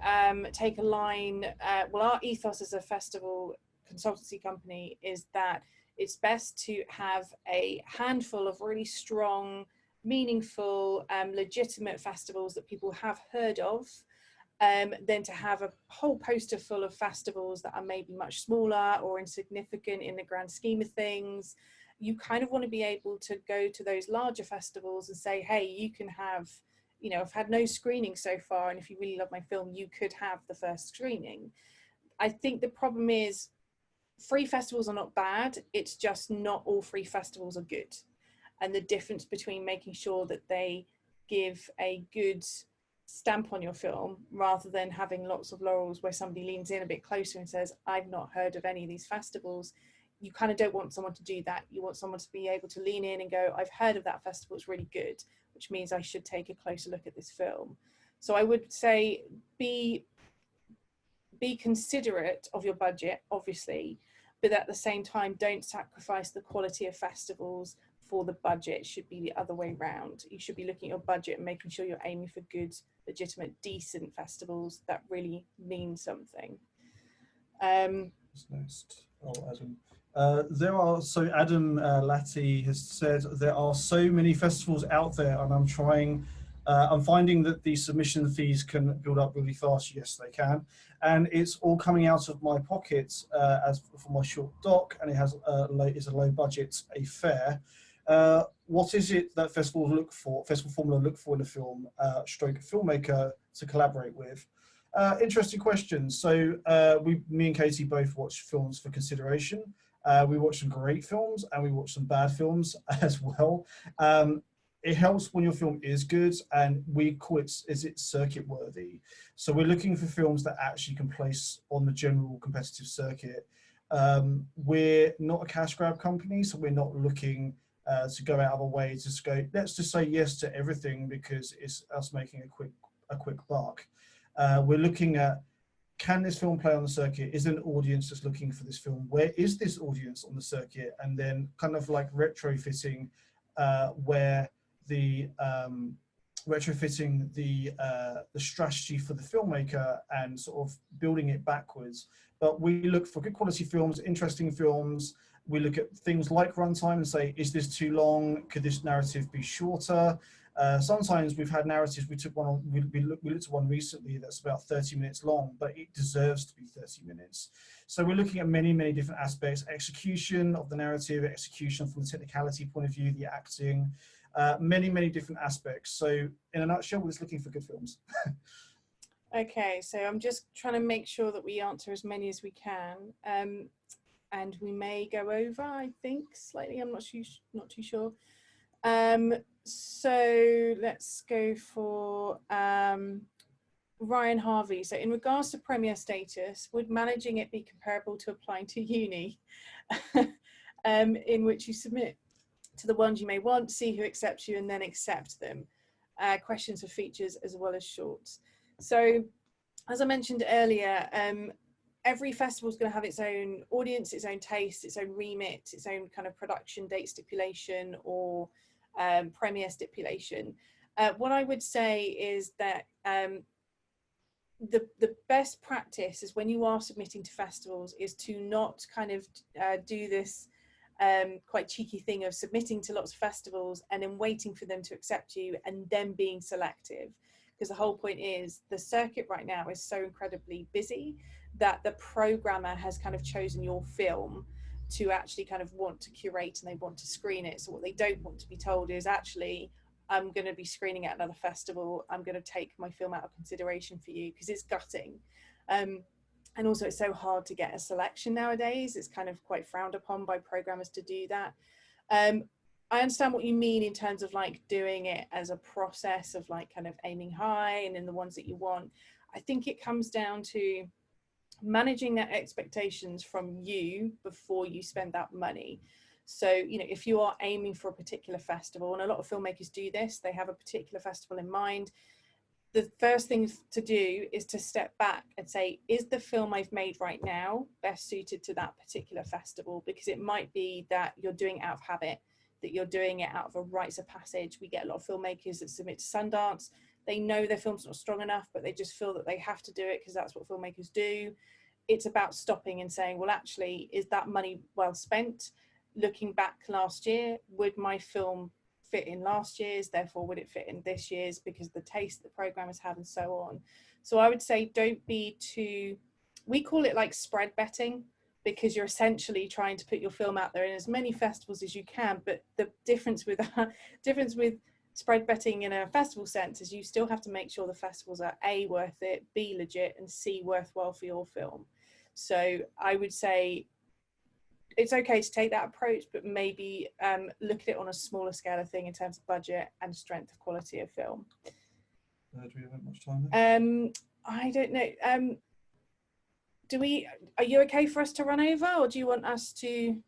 take a line, well, our ethos as a festival consultancy company is that it's best to have a handful of really strong, meaningful, legitimate festivals that people have heard of, than to have a whole poster full of festivals that are maybe much smaller or insignificant in the grand scheme of things. You kind of want to be able to go to those larger festivals and say, hey, you can have, you know, I've had no screening so far, and if you really love my film, you could have the first screening. I think the problem is, free festivals are not bad, it's just not all free festivals are good. And the difference between making sure that they give a good stamp on your film, rather than having lots of laurels where somebody leans in a bit closer and says, I've not heard of any of these festivals. You kind of don't want someone to do that. You want someone to be able to lean in and go, I've heard of that festival, it's really good, which means I should take a closer look at this film. So I would say be considerate of your budget, obviously, but at the same time, don't sacrifice the quality of festivals before the budget. It should be the other way round. You should be looking at your budget and making sure you're aiming for good, legitimate, decent festivals that really mean something. Next. Oh, Adam. Adam Latty has said there are so many festivals out there, and I'm finding that the submission fees can build up really fast. Yes, they can, and it's all coming out of my pocket as for my short doc, and it has is a low budget affair. What is it that festival formula look for in a film stroke filmmaker to collaborate with? Interesting question. So me and Katie both watch films for consideration. We watch some great films and we watch some bad films as well. It helps when your film is good, and we call it, is it circuit worthy? So we're looking for films that actually can place on the general competitive circuit. We're not a cash grab company, so we're not looking to go out of our way to just go, let's just say yes to everything because it's us making a quick buck. We're looking at, can this film play on the circuit? Is there an audience that's looking for this film? Where is this audience on the circuit? And then kind of like retrofitting where the strategy for the filmmaker and sort of building it backwards. But we look for good quality films, interesting films. We look at things like runtime and say, is this too long? Could this narrative be shorter? Sometimes we've had narratives. We looked at one recently that's about 30 minutes long, but it deserves to be 30 minutes. So we're looking at many, many different aspects: execution of the narrative, execution from the technicality point of view, the acting, many, many different aspects. So in a nutshell, we're just looking for good films. Okay, so I'm just trying to make sure that we answer as many as we can. And we may go over, I think, slightly. I'm not too sure. So let's go for Ryan Harvey. So in regards to Premier status, would managing it be comparable to applying to uni, in which you submit to the ones you may want, see who accepts you, and then accept them? Questions for features as well as shorts. So as I mentioned earlier, every festival is going to have its own audience, its own taste, its own remit, its own kind of production date stipulation or premiere stipulation. What I would say is that the best practice is when you are submitting to festivals is to not kind of do this quite cheeky thing of submitting to lots of festivals and then waiting for them to accept you and then being selective. Because the whole point is the circuit right now is so incredibly busy that the programmer has kind of chosen your film to actually kind of want to curate and they want to screen it. So what they don't want to be told is, actually, I'm going to be screening at another festival. I'm going to take my film out of consideration for you, because it's gutting. And also it's so hard to get a selection nowadays. It's kind of quite frowned upon by programmers to do that. I understand what you mean in terms of like doing it as a process of like kind of aiming high and in the ones that you want. I think it comes down to managing that expectations from you before you spend that money. So, you know, if you are aiming for a particular festival, and a lot of filmmakers do this, they have a particular festival in mind, the first thing to do is to step back and say, is the film I've made right now best suited to that particular festival? Because it might be that you're doing it out of habit, that you're doing it out of a rites of passage. We get a lot of filmmakers that submit to Sundance. They know their film's not strong enough, but they just feel that they have to do it because that's what filmmakers do. It's about stopping and saying, well, actually, is that money well spent? Looking back last year, would my film fit in last year's? Therefore, would it fit in this year's? Because the taste that programmers have and so on. So I would say don't be too, we call it like spread betting, because you're essentially trying to put your film out there in as many festivals as you can. But the difference with spread betting in a festival sense is you still have to make sure the festivals are A, worth it, B, legit, and C, worthwhile for your film. So I would say it's okay to take that approach, but maybe look at it on a smaller scale of thing in terms of budget and strength of quality of film. Do we have much time there? I don't know. Are you okay for us to run over, or do you want us to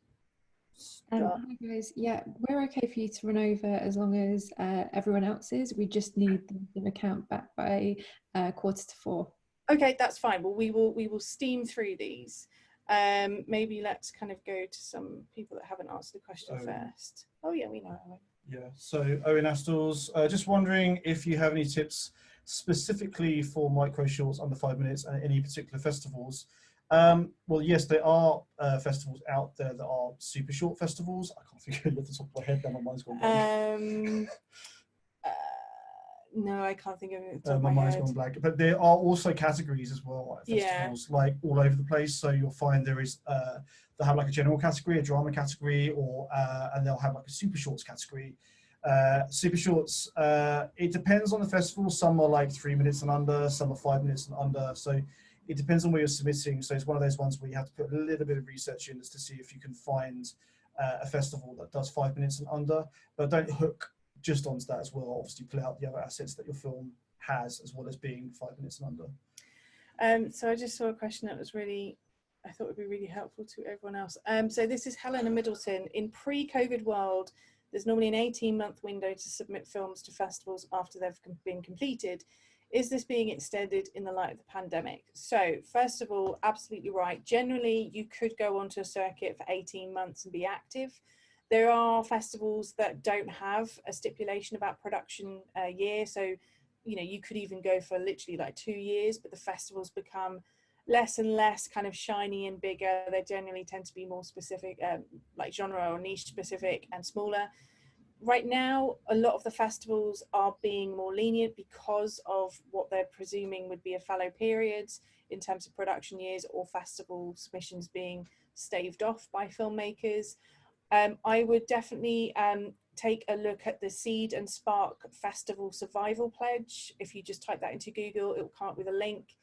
start? Hi guys, yeah, we're okay for you to run over as long as everyone else is. We just need the account back by 3:45. Okay, that's fine. Well, we will steam through these. Maybe let's kind of go to some people that haven't answered the question first. Oh yeah, we know Owen. Yeah, so Owen Astles, just wondering if you have any tips specifically for micro shorts under 5 minutes and any particular festivals. Well, yes, there are festivals out there that are super short festivals. I can't think of it off the top of my head now, my mind's gone blank. No, I can't think of it off the top of My my mind's head. gone blank. But there are also categories as well at festivals, like all over the place. So you'll find there is, they'll have like a general category, a drama category, or and they'll have like a super shorts category. Super shorts, it depends on the festival. Some are like 3 minutes and under, some are 5 minutes and under. So it depends on where you're submitting. So it's one of those ones where you have to put a little bit of research in as to see if you can find a festival that does 5 minutes and under, but don't hook just onto that as well. Obviously pull out the other assets that your film has, as well as being 5 minutes and under. So I just saw a question that was really, I thought would be really helpful to everyone else. So this is Helena Middleton. In pre-COVID world, there's normally an 18-month window to submit films to festivals after they've been completed. Is this being extended in the light of the pandemic? So first of all, absolutely right. Generally, you could go onto a circuit for 18 months and be active. There are festivals that don't have a stipulation about production year. So, you know, you could even go for literally like 2 years, but the festivals become less and less kind of shiny and bigger. They generally tend to be more specific, like genre or niche specific and smaller. Right now, a lot of the festivals are being more lenient because of what they're presuming would be a fallow periods in terms of production years or festival submissions being staved off by filmmakers. I would definitely take a look at the Seed and Spark Festival Survival Pledge. If you just type that into Google, it will come up with a link.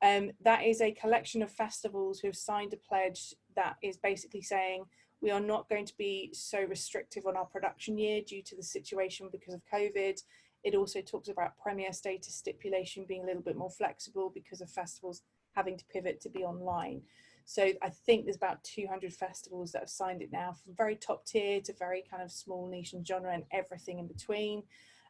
That is a collection of festivals who have signed a pledge that is basically saying we are not going to be so restrictive on our production year due to the situation because of COVID. It also talks about premier status stipulation being a little bit more flexible because of festivals having to pivot to be online. So I think there's about 200 festivals that have signed it now, from very top tier to very kind of small niche and genre and everything in between.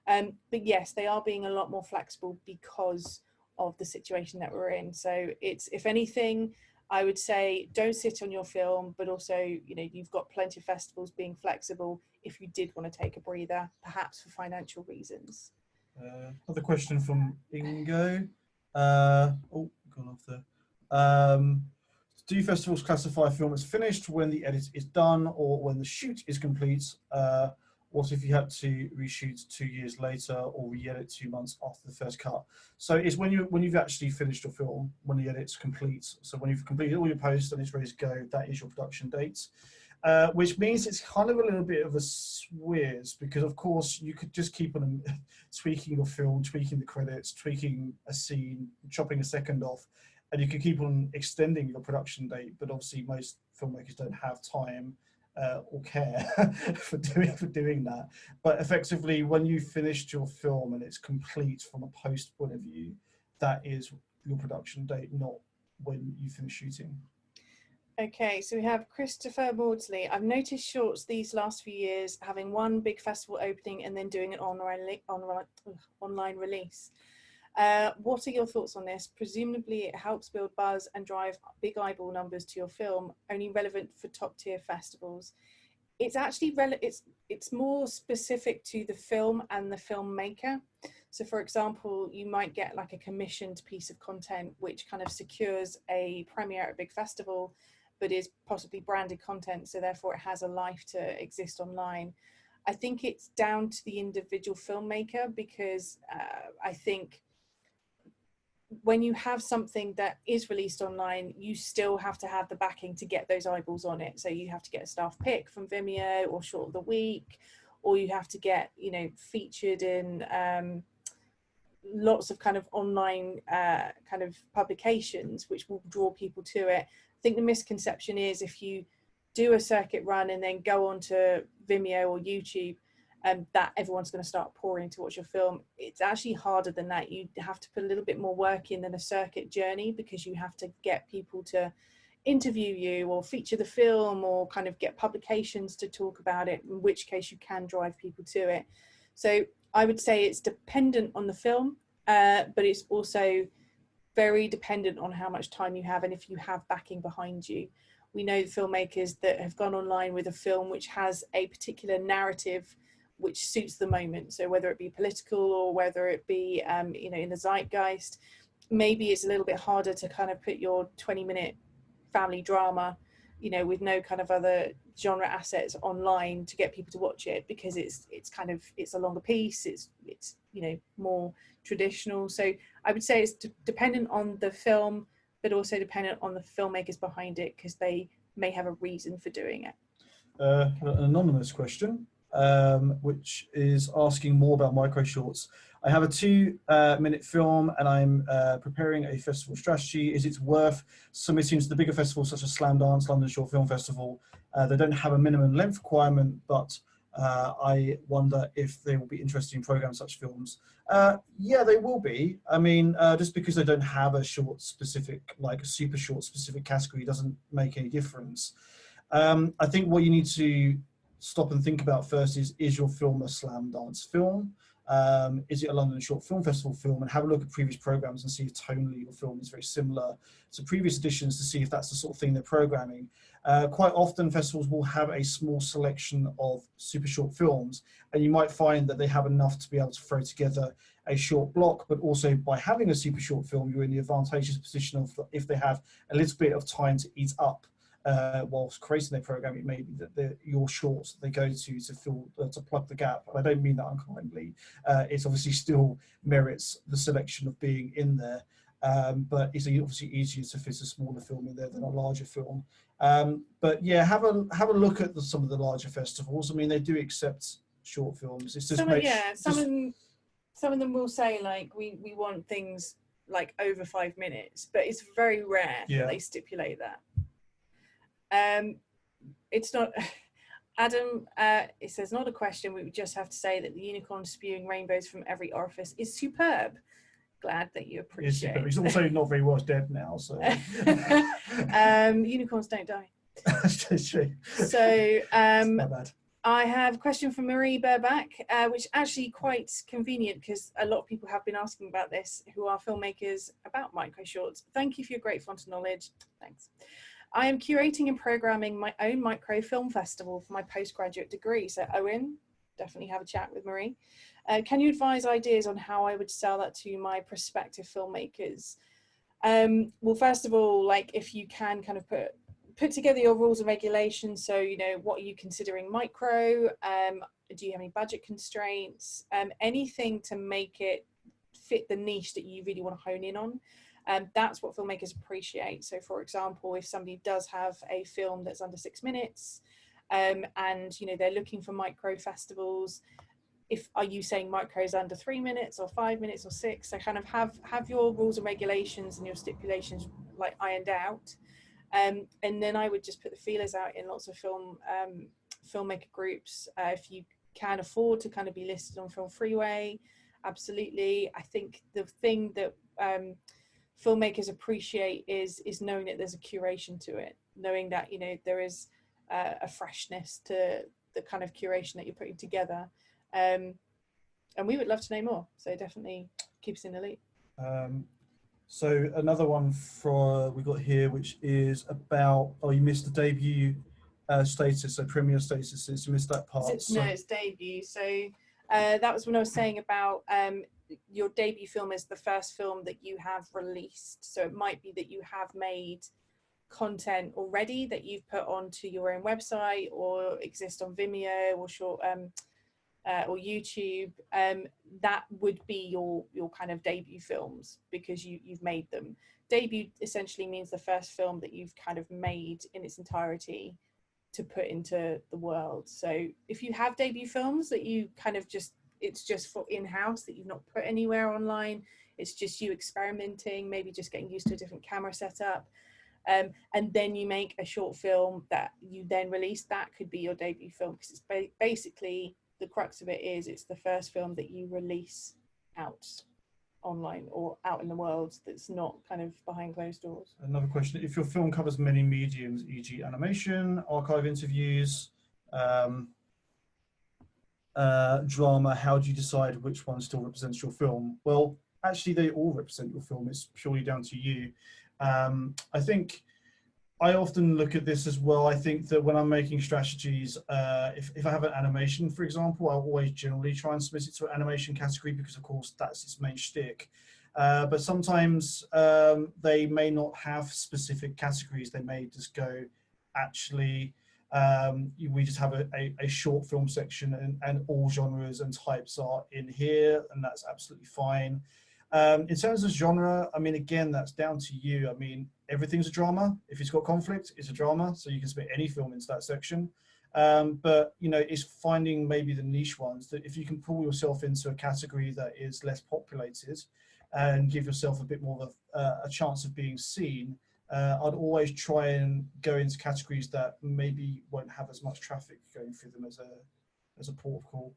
But yes, they are being a lot more flexible because of the situation that we're in. So it's, if anything, I would say don't sit on your film, but also, you know, you've got plenty of festivals being flexible if you did want to take a breather, perhaps for financial reasons. Another question from Ingo. Oh, gone off there. Do festivals classify a film as finished when the edit is done or when the shoot is complete? What if you had to reshoot 2 years later or re-edit 2 months after the first cut? So it's when you've actually finished your film, when the edit's complete. So when you've completed all your posts and it's ready to go, that is your production date. Which means it's kind of a little bit of a swizz, because of course you could just keep on tweaking your film, tweaking the credits, tweaking a scene, chopping a second off, and you can keep on extending your production date. But obviously most filmmakers don't have time or care for doing that. But effectively, when you finished your film and it's complete from a post point of view, that is your production date, not when you finish shooting. Okay, so we have Christopher Maudsley. I've noticed shorts these last few years having one big festival opening and then doing an online release. What are your thoughts on this? Presumably it helps build buzz and drive big eyeball numbers to your film, only relevant for top tier festivals. It's actually it's more specific to the film and the filmmaker. So for example, you might get like a commissioned piece of content which kind of secures a premiere at a big festival, but is possibly branded content, so therefore it has a life to exist online. I think it's down to the individual filmmaker, because I think when you have something that is released online, you still have to have the backing to get those eyeballs on it. So you have to get a staff pick from Vimeo or Short of the Week, or you have to get, you know, featured in lots of kind of online kind of publications, which will draw people to it. I think the misconception is if you do a circuit run and then go on to Vimeo or YouTube, that everyone's going to start pouring to watch your film. It's actually harder than that. You have to put a little bit more work in than a circuit journey, because you have to get people to interview you or feature the film or kind of get publications to talk about it, in which case you can drive people to it. So I would say it's dependent on the film, but it's also very dependent on how much time you have and if you have backing behind you. We know filmmakers that have gone online with a film which has a particular narrative which suits the moment. So whether it be political or whether it be, you know, in the zeitgeist, maybe it's a little bit harder to kind of put your 20-minute family drama, you know, with no kind of other genre assets online to get people to watch it, because it's a longer piece, it's you know, more traditional. So I would say it's dependent on the film, but also dependent on the filmmakers behind it, because they may have a reason for doing it. An anonymous question, which is asking more about micro shorts. I have a 2-minute film and I'm preparing a festival strategy. Is it worth submitting to the bigger festivals such as Slam Dance, London Short Film Festival? They don't have a minimum length requirement, but I wonder if they will be interested in programming such films. Yeah, they will be. I mean, just because they don't have a short specific, like a super short specific category, doesn't make any difference. I think what you need to stop and think about first is your film a Slam Dance film? Is it a London Short Film Festival film? And have a look at previous programs and see if tonally your film is very similar to previous editions, to see if that's the sort of thing they're programming. Quite often festivals will have a small selection of super short films, and you might find that they have enough to be able to throw together a short block, but also by having a super short film, you're in the advantageous position of, if they have a little bit of time to eat up whilst creating their program, it may be that your shorts they go to fill to plug the gap. And I don't mean that unkindly. It obviously still merits the selection of being in there, but it's obviously easier to fit a smaller film in there than a larger film. But yeah, have a look at some of the larger festivals. I mean, they do accept short films. It's just some of them will say like we want things like over 5 minutes, but it's very rare that they stipulate that. It's not, Adam, it says, not a question, we would just have to say that the unicorn spewing rainbows from every orifice is superb. Glad that you appreciate it. He's also not very well dead now, so. Unicorns don't die. That's true. So, my bad. I have a question from Marie Burback, which actually quite convenient because a lot of people have been asking about this who are filmmakers about micro shorts. Thank you for your great font of knowledge. Thanks. I am curating and programming my own micro film festival for my postgraduate degree. So Owen, definitely have a chat with Marie. Can you advise ideas on how I would sell that to my prospective filmmakers? Well, first of all, like if you can kind of put together your rules and regulations. So, you know, what are you considering micro? Do you have any budget constraints? Anything to make it fit the niche that you really want to hone in on. That's what filmmakers appreciate. So for example, if somebody does have a film that's under 6 minutes and you know they're looking for micro festivals, are you saying micro is under 3 minutes or 5 minutes or 6? So kind of have your rules and regulations and your stipulations like ironed out, and then I would just put the feelers out in lots of filmmaker groups. If you can afford to kind of be listed on Film Freeway, absolutely. I think the thing that filmmakers appreciate is knowing that there's a curation to it, knowing that, you know, there is a freshness to the kind of curation that you're putting together, and we would love to know more, so definitely keep us in the loop. So another one we got here, which is about, oh, you missed the debut status, so premiere status, so you missed that part. No, it's debut. So that was when I was saying about your debut film is the first film that you have released. So it might be that you have made content already that you've put onto your own website or exist on Vimeo or or YouTube. That would be your kind of debut films because you've made them. Debut essentially means the first film that you've kind of made in its entirety to put into the world. So if you have debut films that you kind of it's just for in-house that you've not put anywhere online, it's just you experimenting, maybe just getting used to a different camera setup, and then you make a short film that you then release, that could be your debut film, because it's basically the crux of it is it's the first film that you release out online or out in the world that's not kind of behind closed doors. Another question, if your film covers many mediums, e.g. animation, archive interviews, drama, how do you decide which one still represents your film? Well, actually they all represent your film. It's purely down to you. I think I often look at this as well. I think that when I'm making strategies, if I have an animation, for example, I'll always generally try and submit it to an animation category because, of course, that's its main shtick. But sometimes they may not have specific categories. They may just go, actually, we just have a short film section and all genres and types are in here, and that's absolutely fine. In terms of genre, I mean, again, that's down to you. I mean, everything's a drama. If it's got conflict, it's a drama. So you can submit any film into that section. But, you know, it's finding maybe the niche ones that if you can pull yourself into a category that is less populated and give yourself a bit more of a chance of being seen, I'd always try and go into categories that maybe won't have as much traffic going through them as a port of call.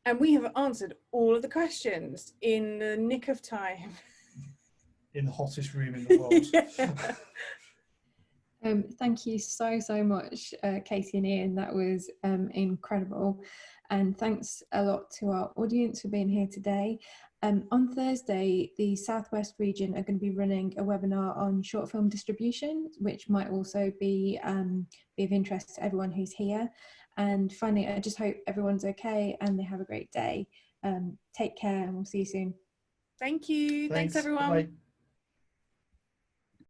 And we have answered all of the questions in the nick of time. In the hottest room in the world. Yeah. Thank you so much, Katie and Ian. That was incredible. And thanks a lot to our audience for being here today. On Thursday, the Southwest region are going to be running a webinar on short film distribution, which might also be of interest to everyone who's here. And finally, I just hope everyone's okay and they have a great day. Take care and we'll see you soon. Thank you. Thanks everyone. Bye.